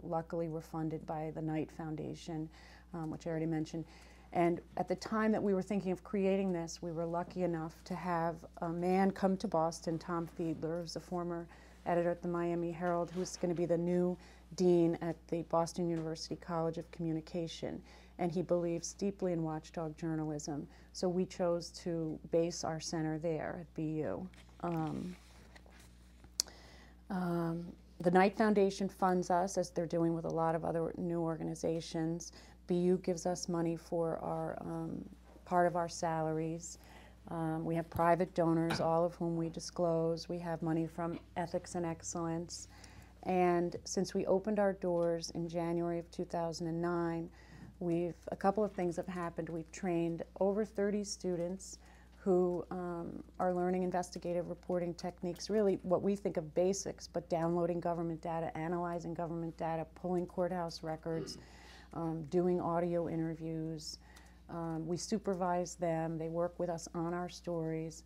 luckily were funded by the Knight Foundation, which I already mentioned. And at the time that we were thinking of creating this, we were lucky enough to have a man come to Boston, Tom Fiedler, who's a former editor at the Miami Herald, who's going to be the new dean at the Boston University College of Communication. And he believes deeply in watchdog journalism. So we chose to base our center there at BU. The Knight Foundation funds us, as they're doing with a lot of other new organizations. BU gives us money for our part of our salaries. We have private donors, all of whom we disclose. We have money from Ethics and Excellence. And since we opened our doors in January of 2009, a couple of things have happened. We've trained over 30 students who are learning investigative reporting techniques, really what we think of basics, but downloading government data, analyzing government data, pulling courthouse records, doing audio interviews. We supervise them. They work with us on our stories.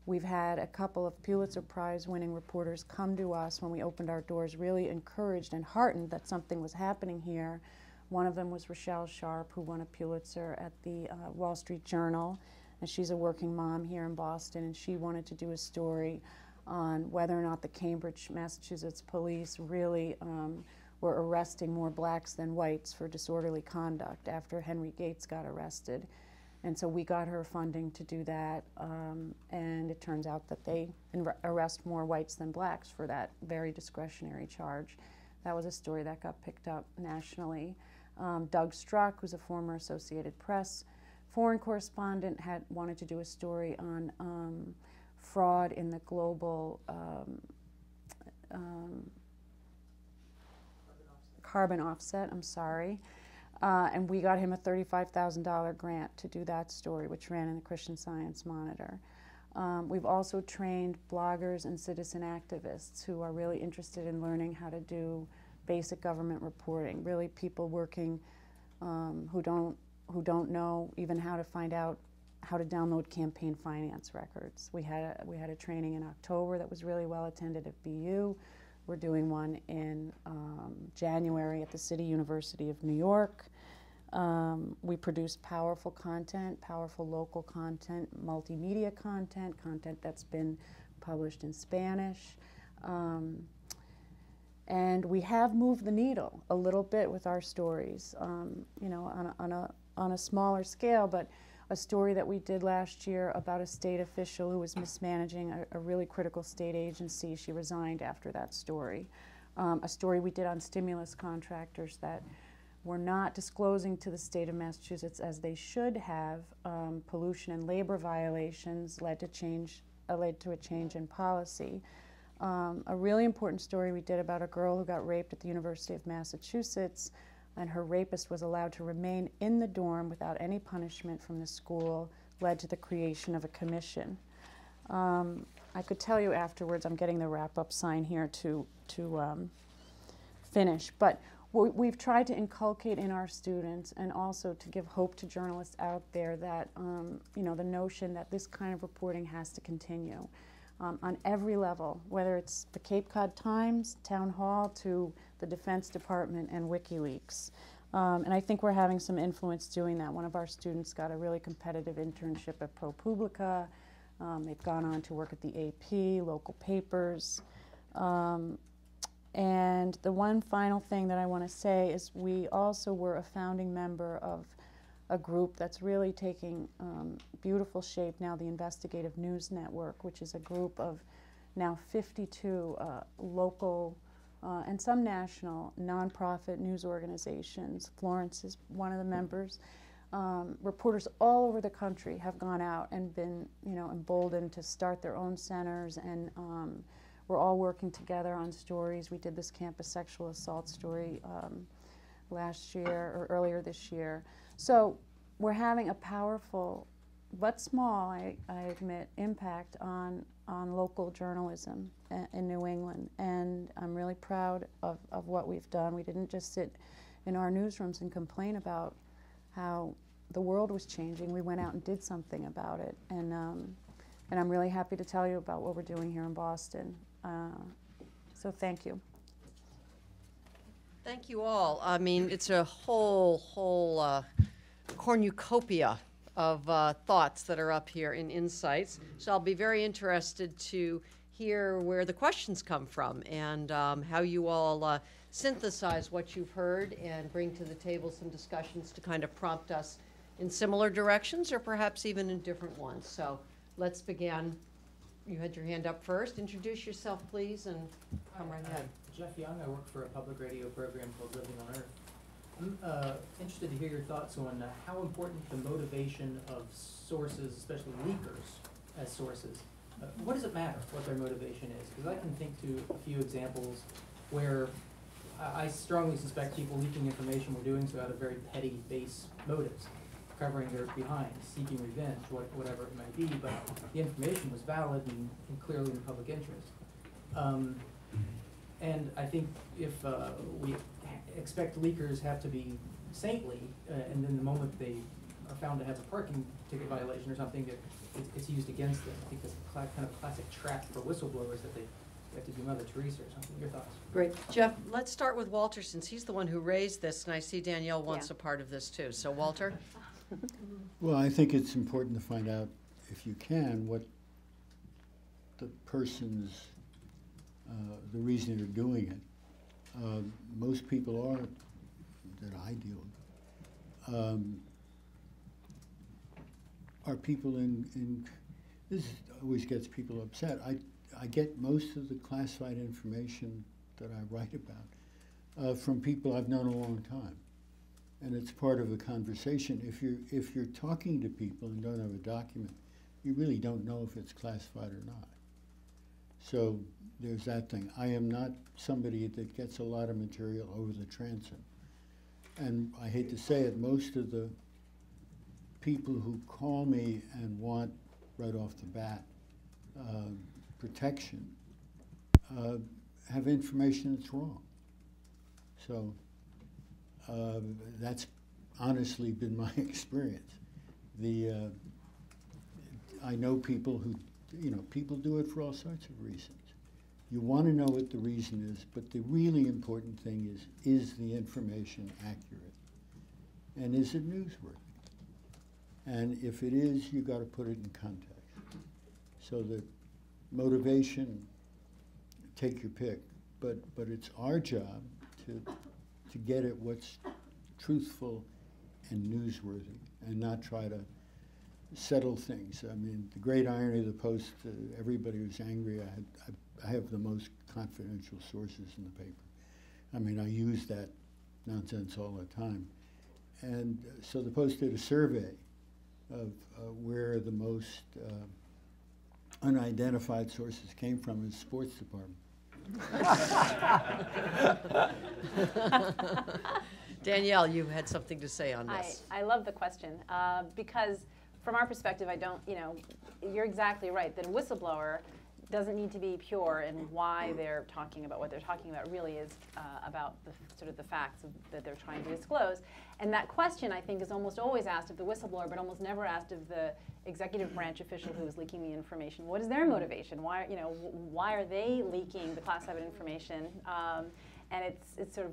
We've had a couple of Pulitzer Prize-winning reporters come to us when we opened our doors, really encouraged and heartened that something was happening here. One of them was Rochelle Sharp, who won a Pulitzer at the Wall Street Journal, and she's a working mom here in Boston, and she wanted to do a story on whether or not the Cambridge, Massachusetts police really were arresting more blacks than whites for disorderly conduct after Henry Gates got arrested. And so we got her funding to do that, and it turns out that they arrest more whites than blacks for that very discretionary charge. That was a story that got picked up nationally. Doug Struck, who's a former Associated Press foreign correspondent, wanted to do a story on fraud in the global carbon offset, and we got him a $35,000 grant to do that story, which ran in the Christian Science Monitor. We've also trained bloggers and citizen activists who are really interested in learning how to do basic government reporting, really people working who don't know even how to find out how to download campaign finance records. We had a training in October that was really well attended at BU. We're doing one in January at the City University of New York. We produce powerful content, powerful local content, multimedia content, content that's been published in Spanish. And we have moved the needle a little bit with our stories, on a smaller scale, but a story that we did last year about a state official who was mismanaging a really critical state agency. She resigned after that story. A story we did on stimulus contractors that were not disclosing to the state of Massachusetts as they should have. Pollution and labor violations led to a change in policy. a really important story we did about a girl who got raped at the University of Massachusetts, and her rapist was allowed to remain in the dorm without any punishment from the school, led to the creation of a commission. I could tell you afterwards, I'm getting the wrap-up sign here to finish, but we've tried to inculcate in our students and also to give hope to journalists out there that, you know, the notion that this kind of reporting has to continue on every level, whether it's the Cape Cod Times, Town Hall, to the Defense Department and WikiLeaks. And I think we're having some influence doing that. One of our students got a really competitive internship at ProPublica. They've gone on to work at the AP, local papers. And the one final thing that I want to say is we also were a founding member of a group that's really taking beautiful shape now, the Investigative News Network, which is a group of now 52 local and some national nonprofit news organizations. Florence is one of the members. Reporters all over the country have gone out and been, you know, emboldened to start their own centers, and we're all working together on stories. We did this campus sexual assault story last year or earlier this year. So we're having a powerful, but small, I admit, impact on local journalism in New England. And I'm really proud of what we've done. We didn't just sit in our newsrooms and complain about how the world was changing. We went out and did something about it. And I'm really happy to tell you about what we're doing here in Boston. So thank you. Thank you all. I mean, it's a whole cornucopia of thoughts that are up here in insights. So I'll be very interested to hear where the questions come from and how you all synthesize what you've heard and bring to the table some discussions to kind of prompt us in similar directions or perhaps even in different ones. So let's begin. You had your hand up first. Introduce yourself, please, and come right ahead. Jeff Young. I work for a public radio program called Living on Earth. I'm interested to hear your thoughts on how important the motivation of sources, especially leakers as sources. What does it matter what their motivation is? Because I can think to a few examples where I strongly suspect people leaking information were doing so out of very petty, base motives, covering their behind, seeking revenge, whatever it might be, but the information was valid and clearly in the public interest. And I think if we expect leakers have to be saintly, and then the moment they are found to have a parking ticket violation or something, it's used against them. I think that's kind of classic trap for whistleblowers that they have to do Mother Teresa or something. Your thoughts? Great. Jeff, let's start with Walter since he's the one who raised this, and I see Danielle wants a part of this too. So Walter? Well, I think it's important to find out, if you can, what the person's, the reason they're doing it. Most people that I deal with, are people this always gets people upset. I get most of the classified information that I write about from people I've known a long time. And it's part of a conversation. If you're talking to people and don't have a document, you really don't know if it's classified or not. So there's that thing. I am not somebody that gets a lot of material over the transom. And I hate to say it, most of the people who call me and want, right off the bat, protection, have information that's wrong. So that's honestly been my experience. I know people who, people do it for all sorts of reasons. You want to know what the reason is, but the really important thing is the information accurate? And is it newsworthy? And if it is, you got to put it in context. So the motivation, take your pick, but it's our job to get at what's truthful and newsworthy, and not try to settle things. I mean, the great irony of the Post, everybody was angry. I have the most confidential sources in the paper. I mean, I use that nonsense all the time. And so the Post did a survey of where the most unidentified sources came from his sports department. Danielle, you had something to say on this. I love the question because from our perspective, I don't, you're exactly right that a whistleblower doesn't need to be pure in why they're talking about what they're talking about. Really is about the sort of the facts that they're trying to disclose. And that question, I think, is almost always asked of the whistleblower, but almost never asked of the executive branch official who is leaking the information. What is their motivation? Why, why are they leaking the classified information? And it's sort of,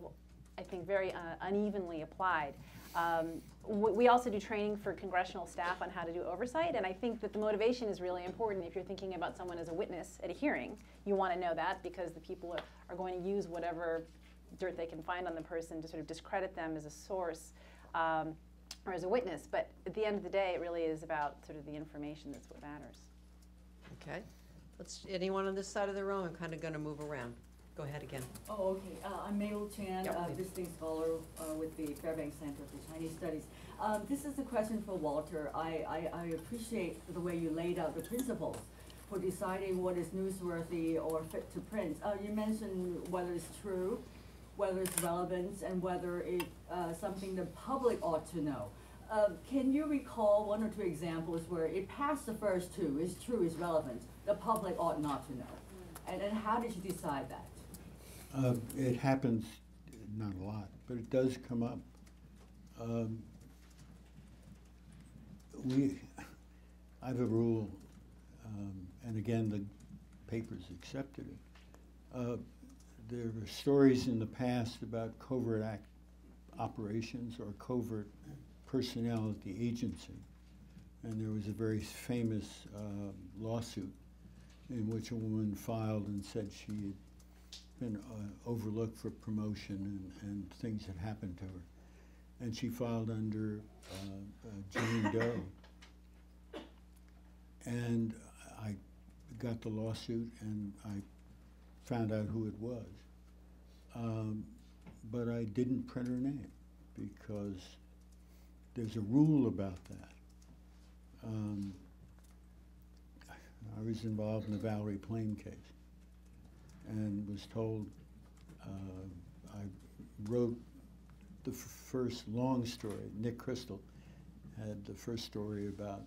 I think, very unevenly applied. We also do training for congressional staff on how to do oversight, and I think that the motivation is really important. If you're thinking about someone as a witness at a hearing, you want to know that because the people are going to use whatever dirt they can find on the person to sort of discredit them as a source or as a witness. But at the end of the day, it really is about sort of the information that's what matters. Okay. Anyone on this side of the room? I'm kind of going to move around. Go ahead again. Oh, okay. I'm Mei Chan, Yep. visiting scholar with the Fairbanks Center for Chinese Studies. This is a question for Walter. I appreciate the way you laid out the principles for deciding what is newsworthy or fit to print. You mentioned whether it's true, whether it's relevant, and whether it's something the public ought to know. Can you recall one or two examples where it passed the first two, it's true, it's relevant, the public ought not to know? And how did you decide that? It happens, not a lot, but it does come up. I have a rule, and again, the papers accepted it. There were stories in the past about covert operations or covert personnel at the agency, and there was a very famous lawsuit in which a woman filed and said she had been overlooked for promotion and things had happened to her. And she filed under Jane Doe. And I got the lawsuit and I found out who it was. But I didn't print her name because there's a rule about that. I was involved in the Valerie Plame case and was told I wrote the first long story. Nick Crystal had the first story about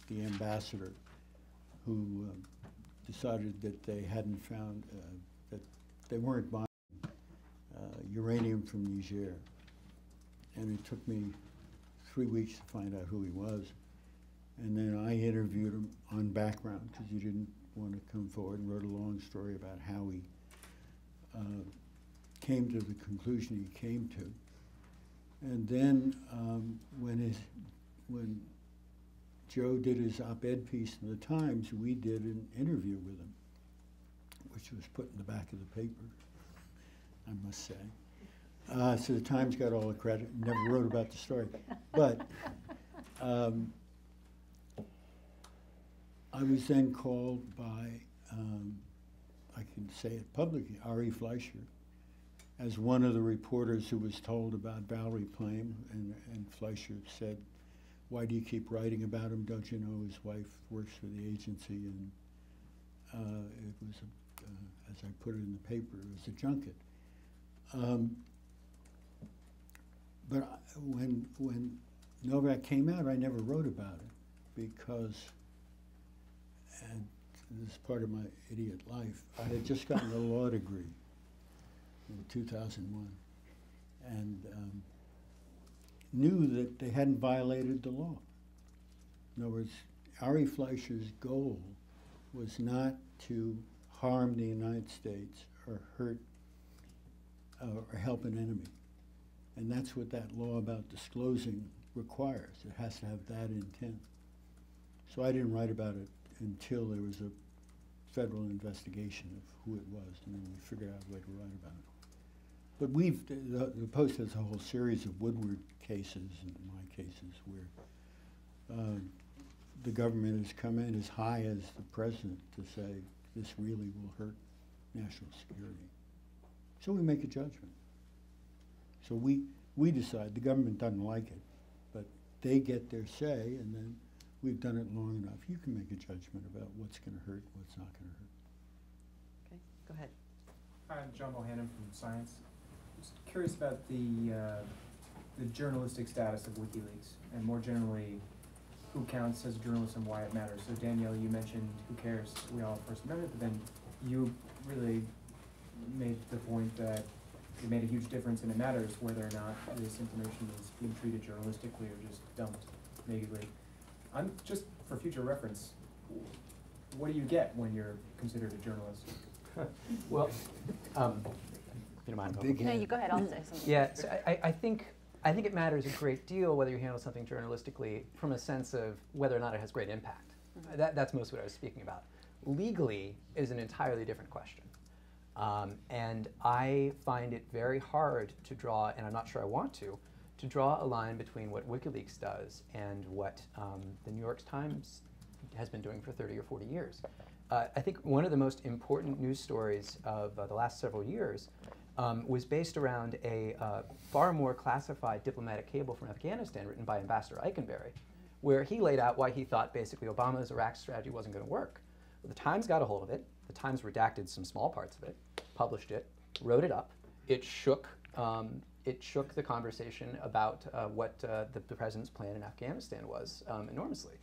the ambassador who decided that they hadn't found, that they weren't buying uranium from Niger. And it took me 3 weeks to find out who he was. And then I interviewed him on background because he didn't want to come forward, and wrote a long story about how he came to the conclusion he came to. And then when Joe did his op-ed piece in the Times, we did an interview with him, which was put in the back of the paper, I must say. So the Times got all the credit, never wrote about the story. But I was then called by, I can say it publicly, Ari Fleischer, as one of the reporters who was told about Valerie Plame, and Fleischer said, "Why do you keep writing about him? Don't you know his wife works for the agency?" And it was, as I put it in the paper, it was a junket. But when Novak came out, I never wrote about it because, and this is part of my idiot life, I had just gotten a law degree in 2001 and knew that they hadn't violated the law. In other words, Ari Fleischer's goal was not to harm the United States or hurt or help an enemy. And that's what that law about disclosing requires. It has to have that intent. So I didn't write about it until there was a federal investigation of who it was, and then we figured out a way to write about it. But the Post has a whole series of Woodward cases, and my cases, where the government has come in as high as the president to say, this really will hurt national security. So we make a judgment. So we decide, the government doesn't like it, but they get their say, and then we've done it long enough. You can make a judgment about what's going to hurt, what's not going to hurt. Okay, go ahead. Hi, I'm John Bohannon from Science. Just curious about the journalistic status of WikiLeaks, and more generally, who counts as journalism, why it matters. So Danielle, you mentioned who cares, we all have First Amendment, but then you really made the point that it made a huge difference and it matters whether or not this information is being treated journalistically or just dumped nakedly. I'm just, for future reference, what do you get when you're considered a journalist? Well, if you don't mind. Big No, head. you go ahead, I'll say something. Yeah, so I think it matters a great deal whether you handle something journalistically from a sense of whether or not it has great impact. That's most what I was speaking about. Legally is an entirely different question. And I find it very hard to draw, and I'm not sure I want to draw a line between what WikiLeaks does and what the New York Times has been doing for 30 or 40 years. I think one of the most important news stories of the last several years was based around a far more classified diplomatic cable from Afghanistan written by Ambassador Eikenberry, where he laid out why he thought basically Obama's Iraq strategy wasn't going to work. Well, the Times got a hold of it. The Times redacted some small parts of it, published it, wrote it up. It shook the conversation about what the president's plan in Afghanistan was enormously.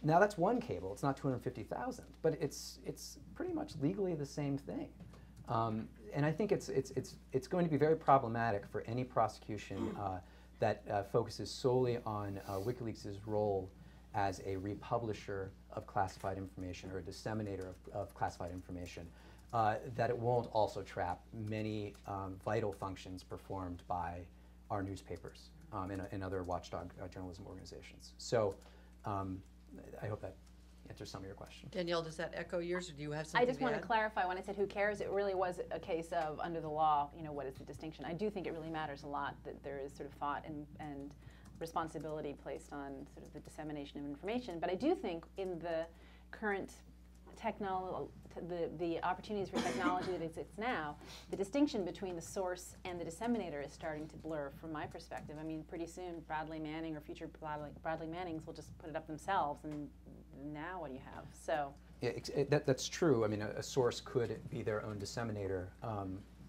Now that's one cable. It's not 250,000, but it's pretty much legally the same thing. And I think it's going to be very problematic for any prosecution that focuses solely on WikiLeaks' role as a republisher of classified information or a disseminator of classified information, that it won't also trap many vital functions performed by our newspapers and other watchdog journalism organizations. So I hope that answers some of your question. Danielle, does that echo yours, or do you have I something just to want to add? clarify, when I said who cares, it really was a case of, under the law, what is the distinction? I do think it really matters a lot that there is sort of thought and responsibility placed on sort of the dissemination of information. But I do think in the current the opportunities for technology that exists now, the distinction between the source and the disseminator is starting to blur from my perspective. I mean, pretty soon Bradley Manning or future Bradley Mannings will just put it up themselves, and now what do you have? So Yeah, that's true. I mean, a source could be their own disseminator,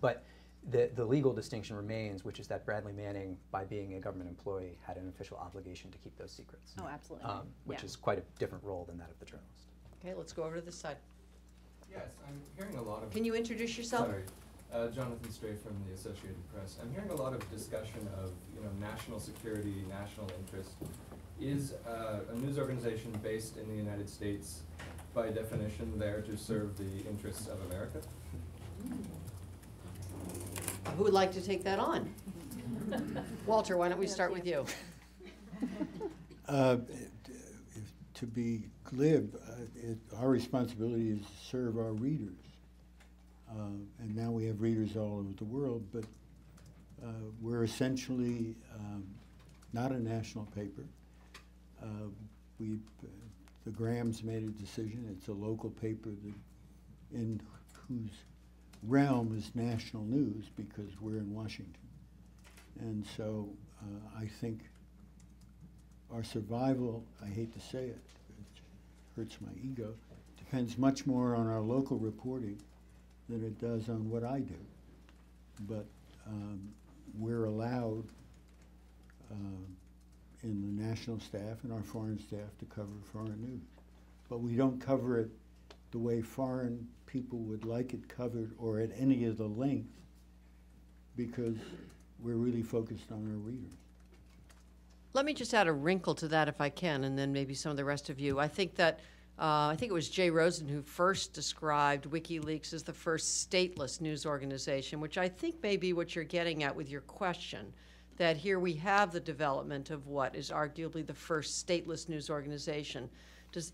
but the legal distinction remains, which is that Bradley Manning, by being a government employee, had an official obligation to keep those secrets. oh, absolutely. Which is quite a different role than that of the journalist. Okay, let's go over to this side. Yes, I'm hearing a lot of... Can you introduce yourself? Sorry, Jonathan Stray from the Associated Press. I'm hearing a lot of discussion of, national security, national interest. Is a news organization based in the United States, by definition, there to serve the interests of America? Who would like to take that on? Walter, why don't we start with you? To be glib, our responsibility is to serve our readers. And now we have readers all over the world, but we're essentially not a national paper. The Grahams made a decision. It's a local paper in whose realm is national news because we're in Washington. And so I think our survival, I hate to say it, it hurts my ego, depends much more on our local reporting than it does on what I do. But we're allowed in the national staff and our foreign staff to cover foreign news. But we don't cover it the way foreign people would like it covered or at any of the length because we're really focused on our readers. Let me just add a wrinkle to that if I can, and then maybe some of the rest of you. I think that, I think it was Jay Rosen who first described WikiLeaks as the first stateless news organization, which I think may be what you're getting at with your question, that here we have the development of what is arguably the first stateless news organization.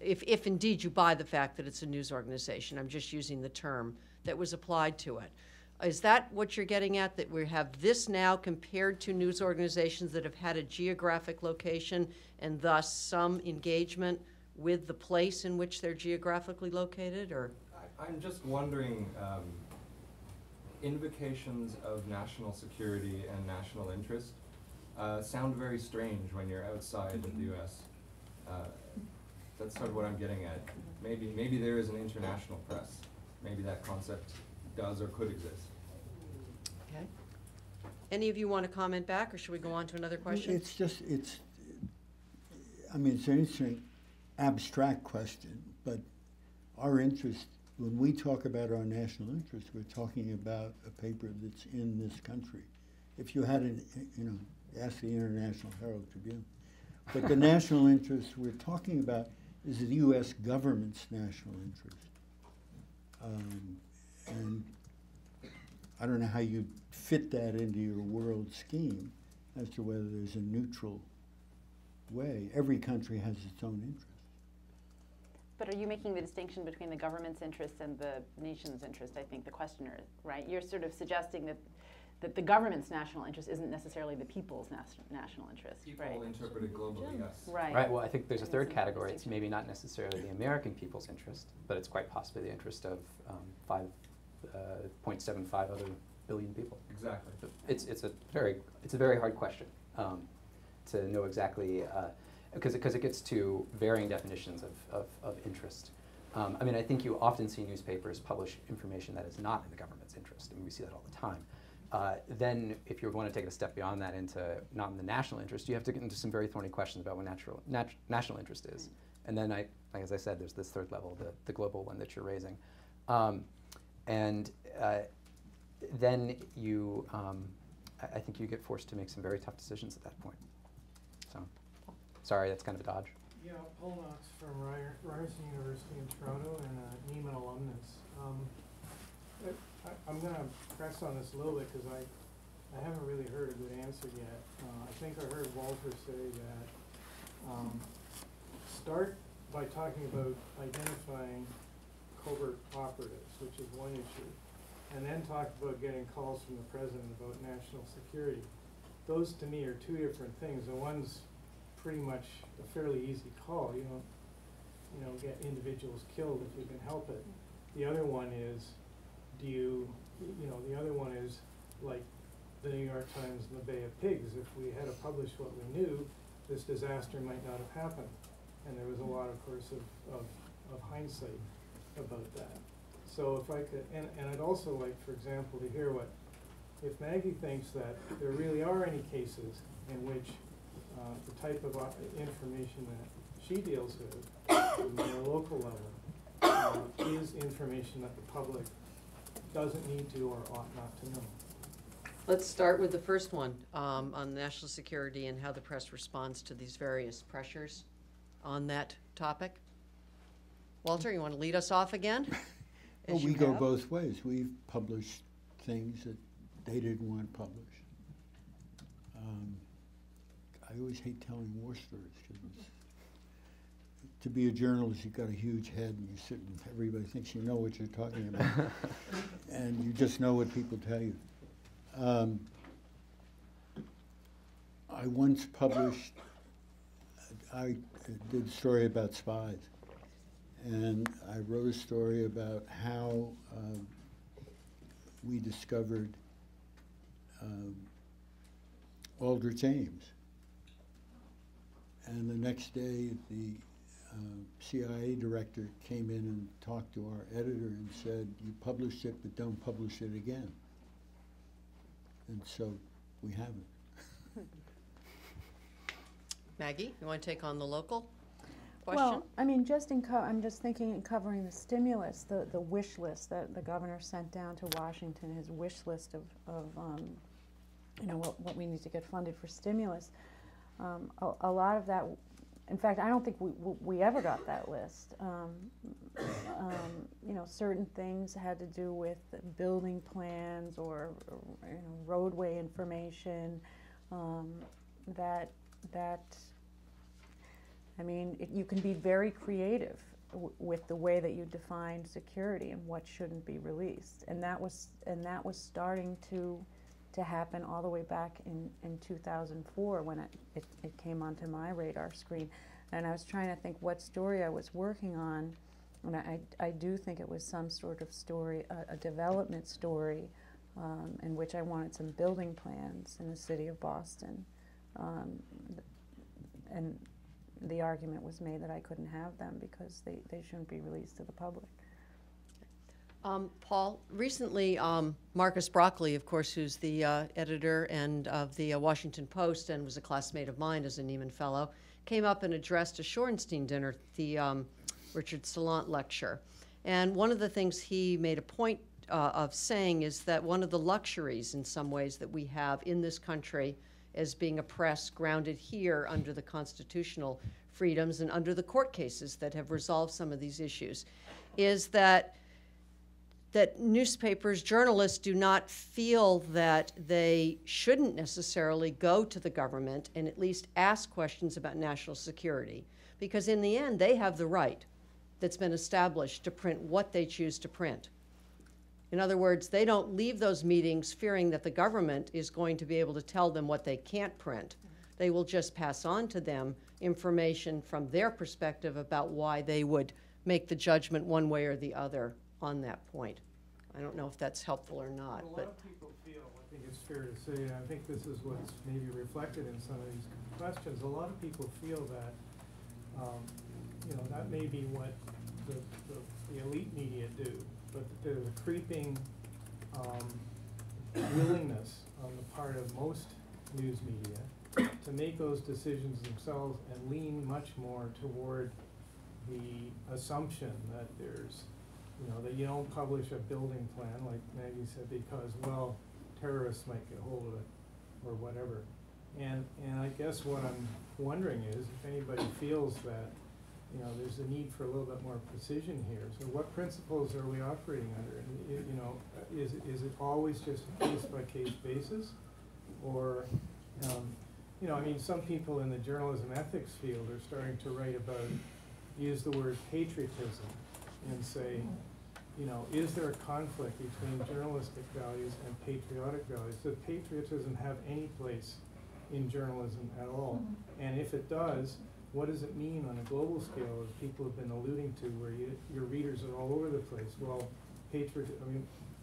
If indeed you buy the fact that it's a news organization, I'm just using the term that was applied to it. Is that what you're getting at, that we have this now compared to news organizations that have had a geographic location and thus some engagement with the place in which they're geographically located, or? I'm just wondering, invocations of national security and national interest sound very strange when you're outside of the U.S. That's sort of what I'm getting at. Maybe there is an international press. Maybe that concept does or could exist. Okay. Any of you want to comment back, or should we go on to another question? It's just, I mean, it's an interesting abstract question, but our interest, when we talk about our national interest, we're talking about a paper that's in this country. If you had ask the International Herald Tribune. But the national interest we're talking about is the U.S. government's national interest. And I don't know how you fit that into your world scheme as to whether there's a neutral way. Every country has its own interest. But are you making the distinction between the government's interest and the nation's interest? I think the questioner, right? You're sort of suggesting that the government's national interest isn't necessarily the people's national interest, People right? interpret it globally, yes. Right. Right, well, I think there's a third category. It's maybe not necessarily the American people's interest, but it's quite possibly the interest of 5.75 other billion people. Exactly. It's a very hard question to know exactly, because it gets to varying definitions of interest. I mean, I think you often see newspapers publish information that is not in the government's interest. I mean, we see that all the time. Then, if you're going to take it a step beyond that into not in the national interest, you have to get into some very thorny questions about what national interest is. And then, as I said, there's this third level, the global one that you're raising. Then you, I think you get forced to make some very tough decisions at that point. So, sorry, that's kind of a dodge. Yeah, Paul Knox from Ryerson University in Toronto and a Nieman alumnus. I'm going to press on this a little bit because I haven't really heard a good answer yet. I think I heard Walter say that start by talking about identifying covert operatives, which is one issue, and then talk about getting calls from the president about national security. Those to me are two different things. The one's pretty much a fairly easy call. You don't get individuals killed if you can help it. The other one is, the other one is like the New York Times and the Bay of Pigs. If we had published what we knew, this disaster might not have happened. And there was a lot, of course, of hindsight about that. So if I could, and I'd also like, for example, to hear if Maggie thinks that there really are any cases in which the type of information that she deals with on a local level is information that the public doesn't need to or ought not to know. Let's start with the first one on national security and how the press responds to these various pressures on that topic. Walter, you want to lead us off again? Well, we go both ways. We've published things that they didn't want published. I always hate telling war stories because to be a journalist, you've got a huge head and you sit and everybody thinks you know what you're talking about. And you just know what people tell you. I once published, I did a story about spies. And I wrote a story about how we discovered Aldrich Ames. And the next day, the CIA director came in and talked to our editor and said, "You published it, but don't publish it again." And so we haven't. Maggie, you want to take on the local question? Well, I mean, I'm just thinking in covering the stimulus, the wish list that the governor sent down to Washington, his wish list of what we need to get funded for stimulus. A lot of that, in fact, I don't think we ever got that list. Certain things had to do with building plans or roadway information you can be very creative with the way that you define security and what shouldn't be released, and that was starting to happen all the way back in 2004 when it came onto my radar screen, and I was trying to think what story I was working on, and I do think it was some sort of story, a development story, in which I wanted some building plans in the city of Boston, and the argument was made that I couldn't have them because they shouldn't be released to the public. Paul, recently Marcus Broccoli, of course, who's the editor and of the Washington Post and was a classmate of mine as a Nieman Fellow, came up and addressed a Shorenstein dinner, the Richard Salant lecture. And one of the things he made a point of saying is that one of the luxuries in some ways that we have in this country as being a press grounded here under the constitutional freedoms and under the court cases that have resolved some of these issues is that newspapers, journalists do not feel that they shouldn't necessarily go to the government and at least ask questions about national security, because in the end they have the right that's been established to print what they choose to print. In other words, they don't leave those meetings fearing that the government is going to be able to tell them what they can't print. They will just pass on to them information from their perspective about why they would make the judgment one way or the other on that point. I don't know if that's helpful or not. A lot but of people feel, I think it's fair to say, and I think this is what's maybe reflected in some of these questions, a lot of people feel that, that may be what the elite media do, but there's a creeping willingness on the part of most news media to make those decisions themselves and lean much more toward the assumption that there's, that you don't publish a building plan, like Maggie said, because, well, terrorists might get hold of it or whatever. And I guess what I'm wondering is if anybody feels that, there's a need for a little bit more precision here. So what principles are we operating under? And, is it always just a case-by-case basis? Or, I mean, some people in the journalism ethics field are starting to write about, use the word patriotism and say, is there a conflict between journalistic values and patriotic values? Does patriotism have any place in journalism at all? And if it does, what does it mean on a global scale, as people have been alluding to, where your readers are all over the place? Well,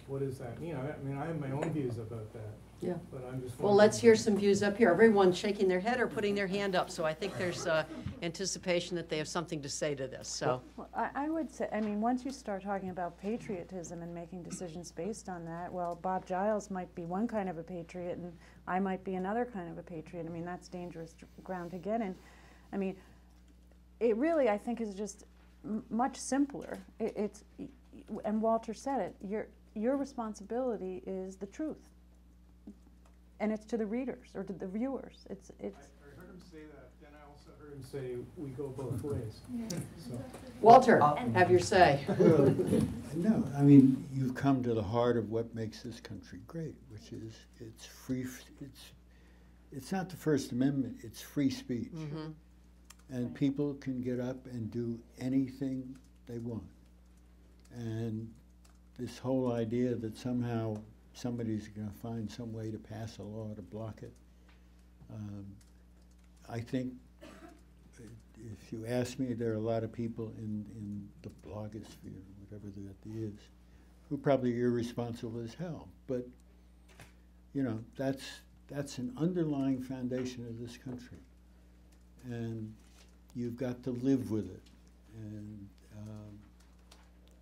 what does that mean? I have my own views about that. Yeah. But I'm just well, let's hear some views up here. Everyone's shaking their head or putting their hand up, so I think there's anticipation that they have something to say to this. So, well, I would say, once you start talking about patriotism and making decisions based on that, well, Bob Giles might be one kind of a patriot, and I might be another kind of a patriot. That's dangerous ground to get in. It really, I think, is just much simpler. And Walter said it. Your responsibility is the truth. And it's to the readers or to the viewers. I heard him say that, then I also heard him say we go both ways. So. Walter, have your say. Well, no, you've come to the heart of what makes this country great, which is it's free. It's not the First Amendment. It's free speech, and people can get up and do anything they want. And this whole idea that somehow somebody's going to find some way to pass a law to block it. I think, if you ask me, there are a lot of people in the blogosphere, whatever that is, who probably are irresponsible as hell. But, that's an underlying foundation of this country. And you've got to live with it. And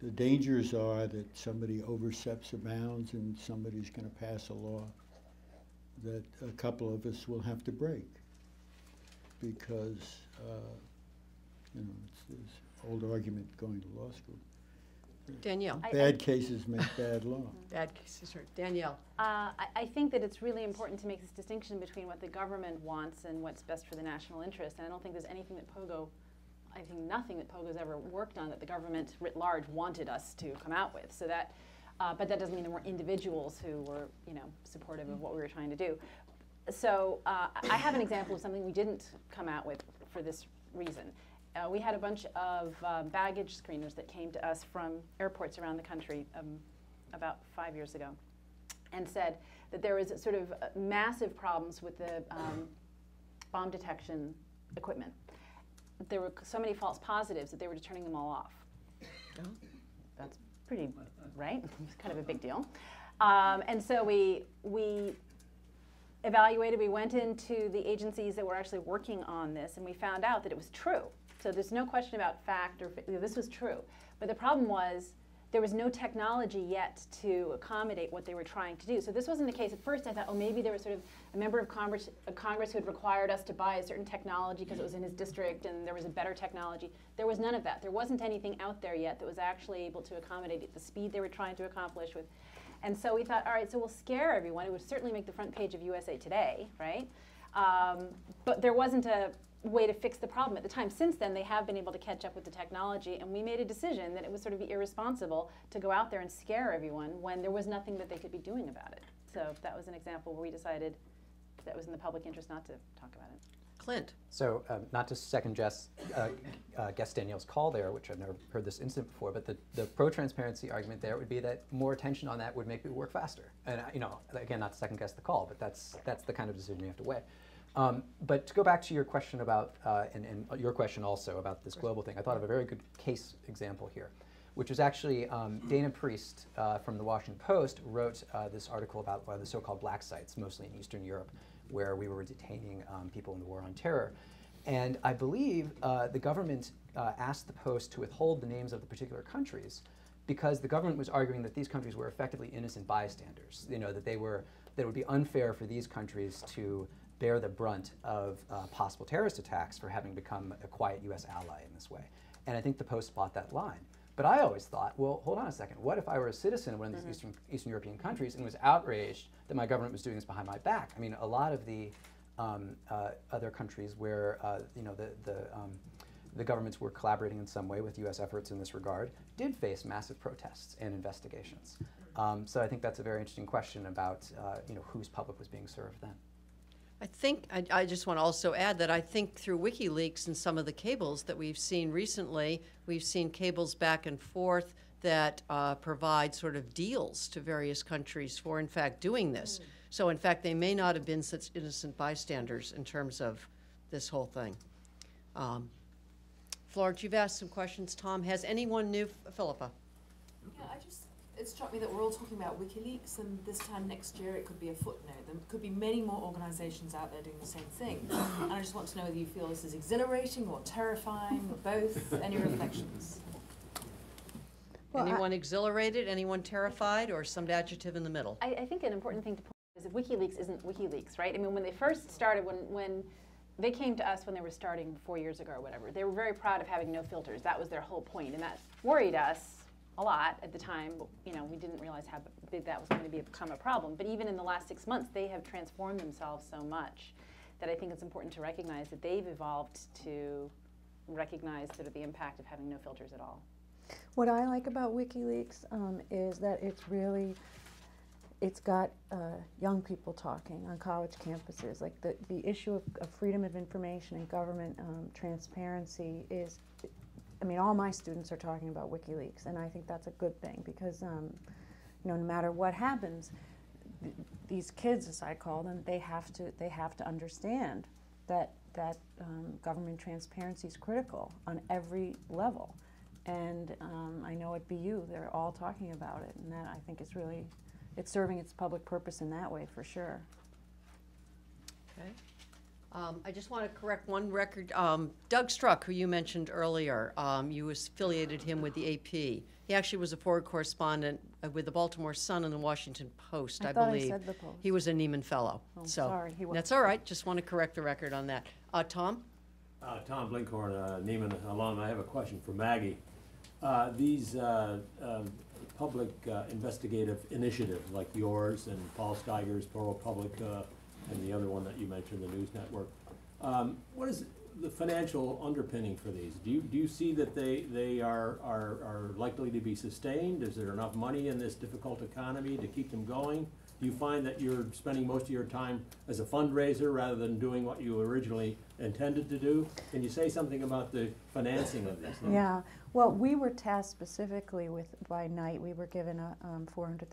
the dangers are that somebody oversteps the bounds and somebody's going to pass a law that a couple of us will have to break because, it's this old argument going to law school. Danielle. Bad cases make bad law. Bad cases, right. Danielle. I think that it's really important to make this distinction between what the government wants and what's best for the national interest. And I don't think there's anything that I think nothing that Pogo's ever worked on that the government writ large wanted us to come out with. So that, but that doesn't mean there weren't individuals who were, supportive of what we were trying to do. So I have an example of something we didn't come out with for this reason. We had a bunch of baggage screeners that came to us from airports around the country about 5 years ago and said that there was sort of massive problems with the bomb detection equipment. There were so many false positives that they were just turning them all off. Oh. That's pretty, right? It's kind of a big deal. And so we evaluated, we went into the agencies that were actually working on this, and we found out that it was true. So there's no question about fact, or this was true. But the problem was there was no technology yet to accommodate what they were trying to do. So this wasn't the case. At first I thought, oh, maybe there was sort of a member of Congress who had required us to buy a certain technology because it was in his district and there was a better technology. There was none of that. There wasn't anything out there yet that was actually able to accommodate at the speed they were trying to accomplish with. And so we thought, all right, so we'll scare everyone. It would certainly make the front page of USA Today, right? But there wasn't a way to fix the problem at the time. Since then, they have been able to catch up with the technology, and we made a decision that it was sort of irresponsible to go out there and scare everyone when there was nothing that they could be doing about it. So that was an example where we decided that was in the public interest not to talk about it. Clint. So not to second guess Danielle's call there, which I've never heard this incident before, but the pro-transparency argument there would be that more attention on that would make people work faster. And you know, again, not to second guess the call, but that's the kind of decision you have to weigh. But to go back to your question about, and your question also about this global thing, I thought of a very good case example here, which was actually Dana Priest from the Washington Post wrote this article about the so-called black sites, mostly in Eastern Europe, where we were detaining people in the war on terror. And I believe the government asked the Post to withhold the names of the particular countries because the government was arguing that these countries were effectively innocent bystanders. You know, that it would be unfair for these countries to bear the brunt of possible terrorist attacks for having become a quiet U.S. ally in this way. And I think the Post bought that line. But I always thought, well, hold on a second. What if I were a citizen of one of these Eastern European countries and was outraged that my government was doing this behind my back? I mean, a lot of the other countries where you know, the governments were collaborating in some way with U.S. efforts in this regard did face massive protests and investigations. So I think that's a very interesting question about you know, whose public was being served then. I think, I just want to also add that I think through WikiLeaks and some of the cables that we've seen recently, we've seen cables back and forth that provide sort of deals to various countries for, in fact, doing this. So, in fact, they may not have been such innocent bystanders in terms of this whole thing. Florence, you've asked some questions. Tom, has anyone new? Philippa. Yeah, it struck me that we're all talking about WikiLeaks, and this time next year it could be a footnote. There could be many more organizations out there doing the same thing. And I just want to know whether you feel this is exhilarating or terrifying or both. Any reflections? Well, anyone exhilarated, anyone terrified, or some adjective in the middle? I think an important thing to point out is that WikiLeaks isn't WikiLeaks, right? I mean, when they first started, when they came to us when they were starting 4 years ago or whatever, they were very proud of having no filters. That was their whole point, and that worried us a lot at the time. But, you know, we didn't realize how big that was going to become a problem. But even in the last 6 months, they have transformed themselves so much that I think it's important to recognize that they've evolved to recognize sort of the impact of having no filters at all. What I like about WikiLeaks is that it's got young people talking on college campuses. Like the issue of freedom of information and government transparency is, I mean, all my students are talking about WikiLeaks, and I think that's a good thing because, you know, no matter what happens, these kids, as I call them, they have to understand that government transparency is critical on every level. And I know at BU they're all talking about it, and that I think is really, it's serving its public purpose in that way for sure. Okay. I just want to correct one record. Doug Struck, who you mentioned earlier, you affiliated him with the AP. He actually was a forward correspondent with the Baltimore Sun and the Washington Post, I believe. I said the Post. He was a Nieman Fellow. Oh, so sorry, he was. That's all right. Just want to correct the record on that. Tom? Tom Blinkhorn, Nieman alum. I have a question for Maggie. These public investigative initiatives like yours and Paul Steiger's ProPublic and the other one that you mentioned, the News Network, what is the financial underpinning for these? Do you see that they are likely to be sustained? Is there enough money in this difficult economy to keep them going? Do you find that you're spending most of your time as a fundraiser rather than doing what you originally intended to do? Can you say something about the financing of this? Yeah, well, we were tasked specifically by Knight. We were given a $400,000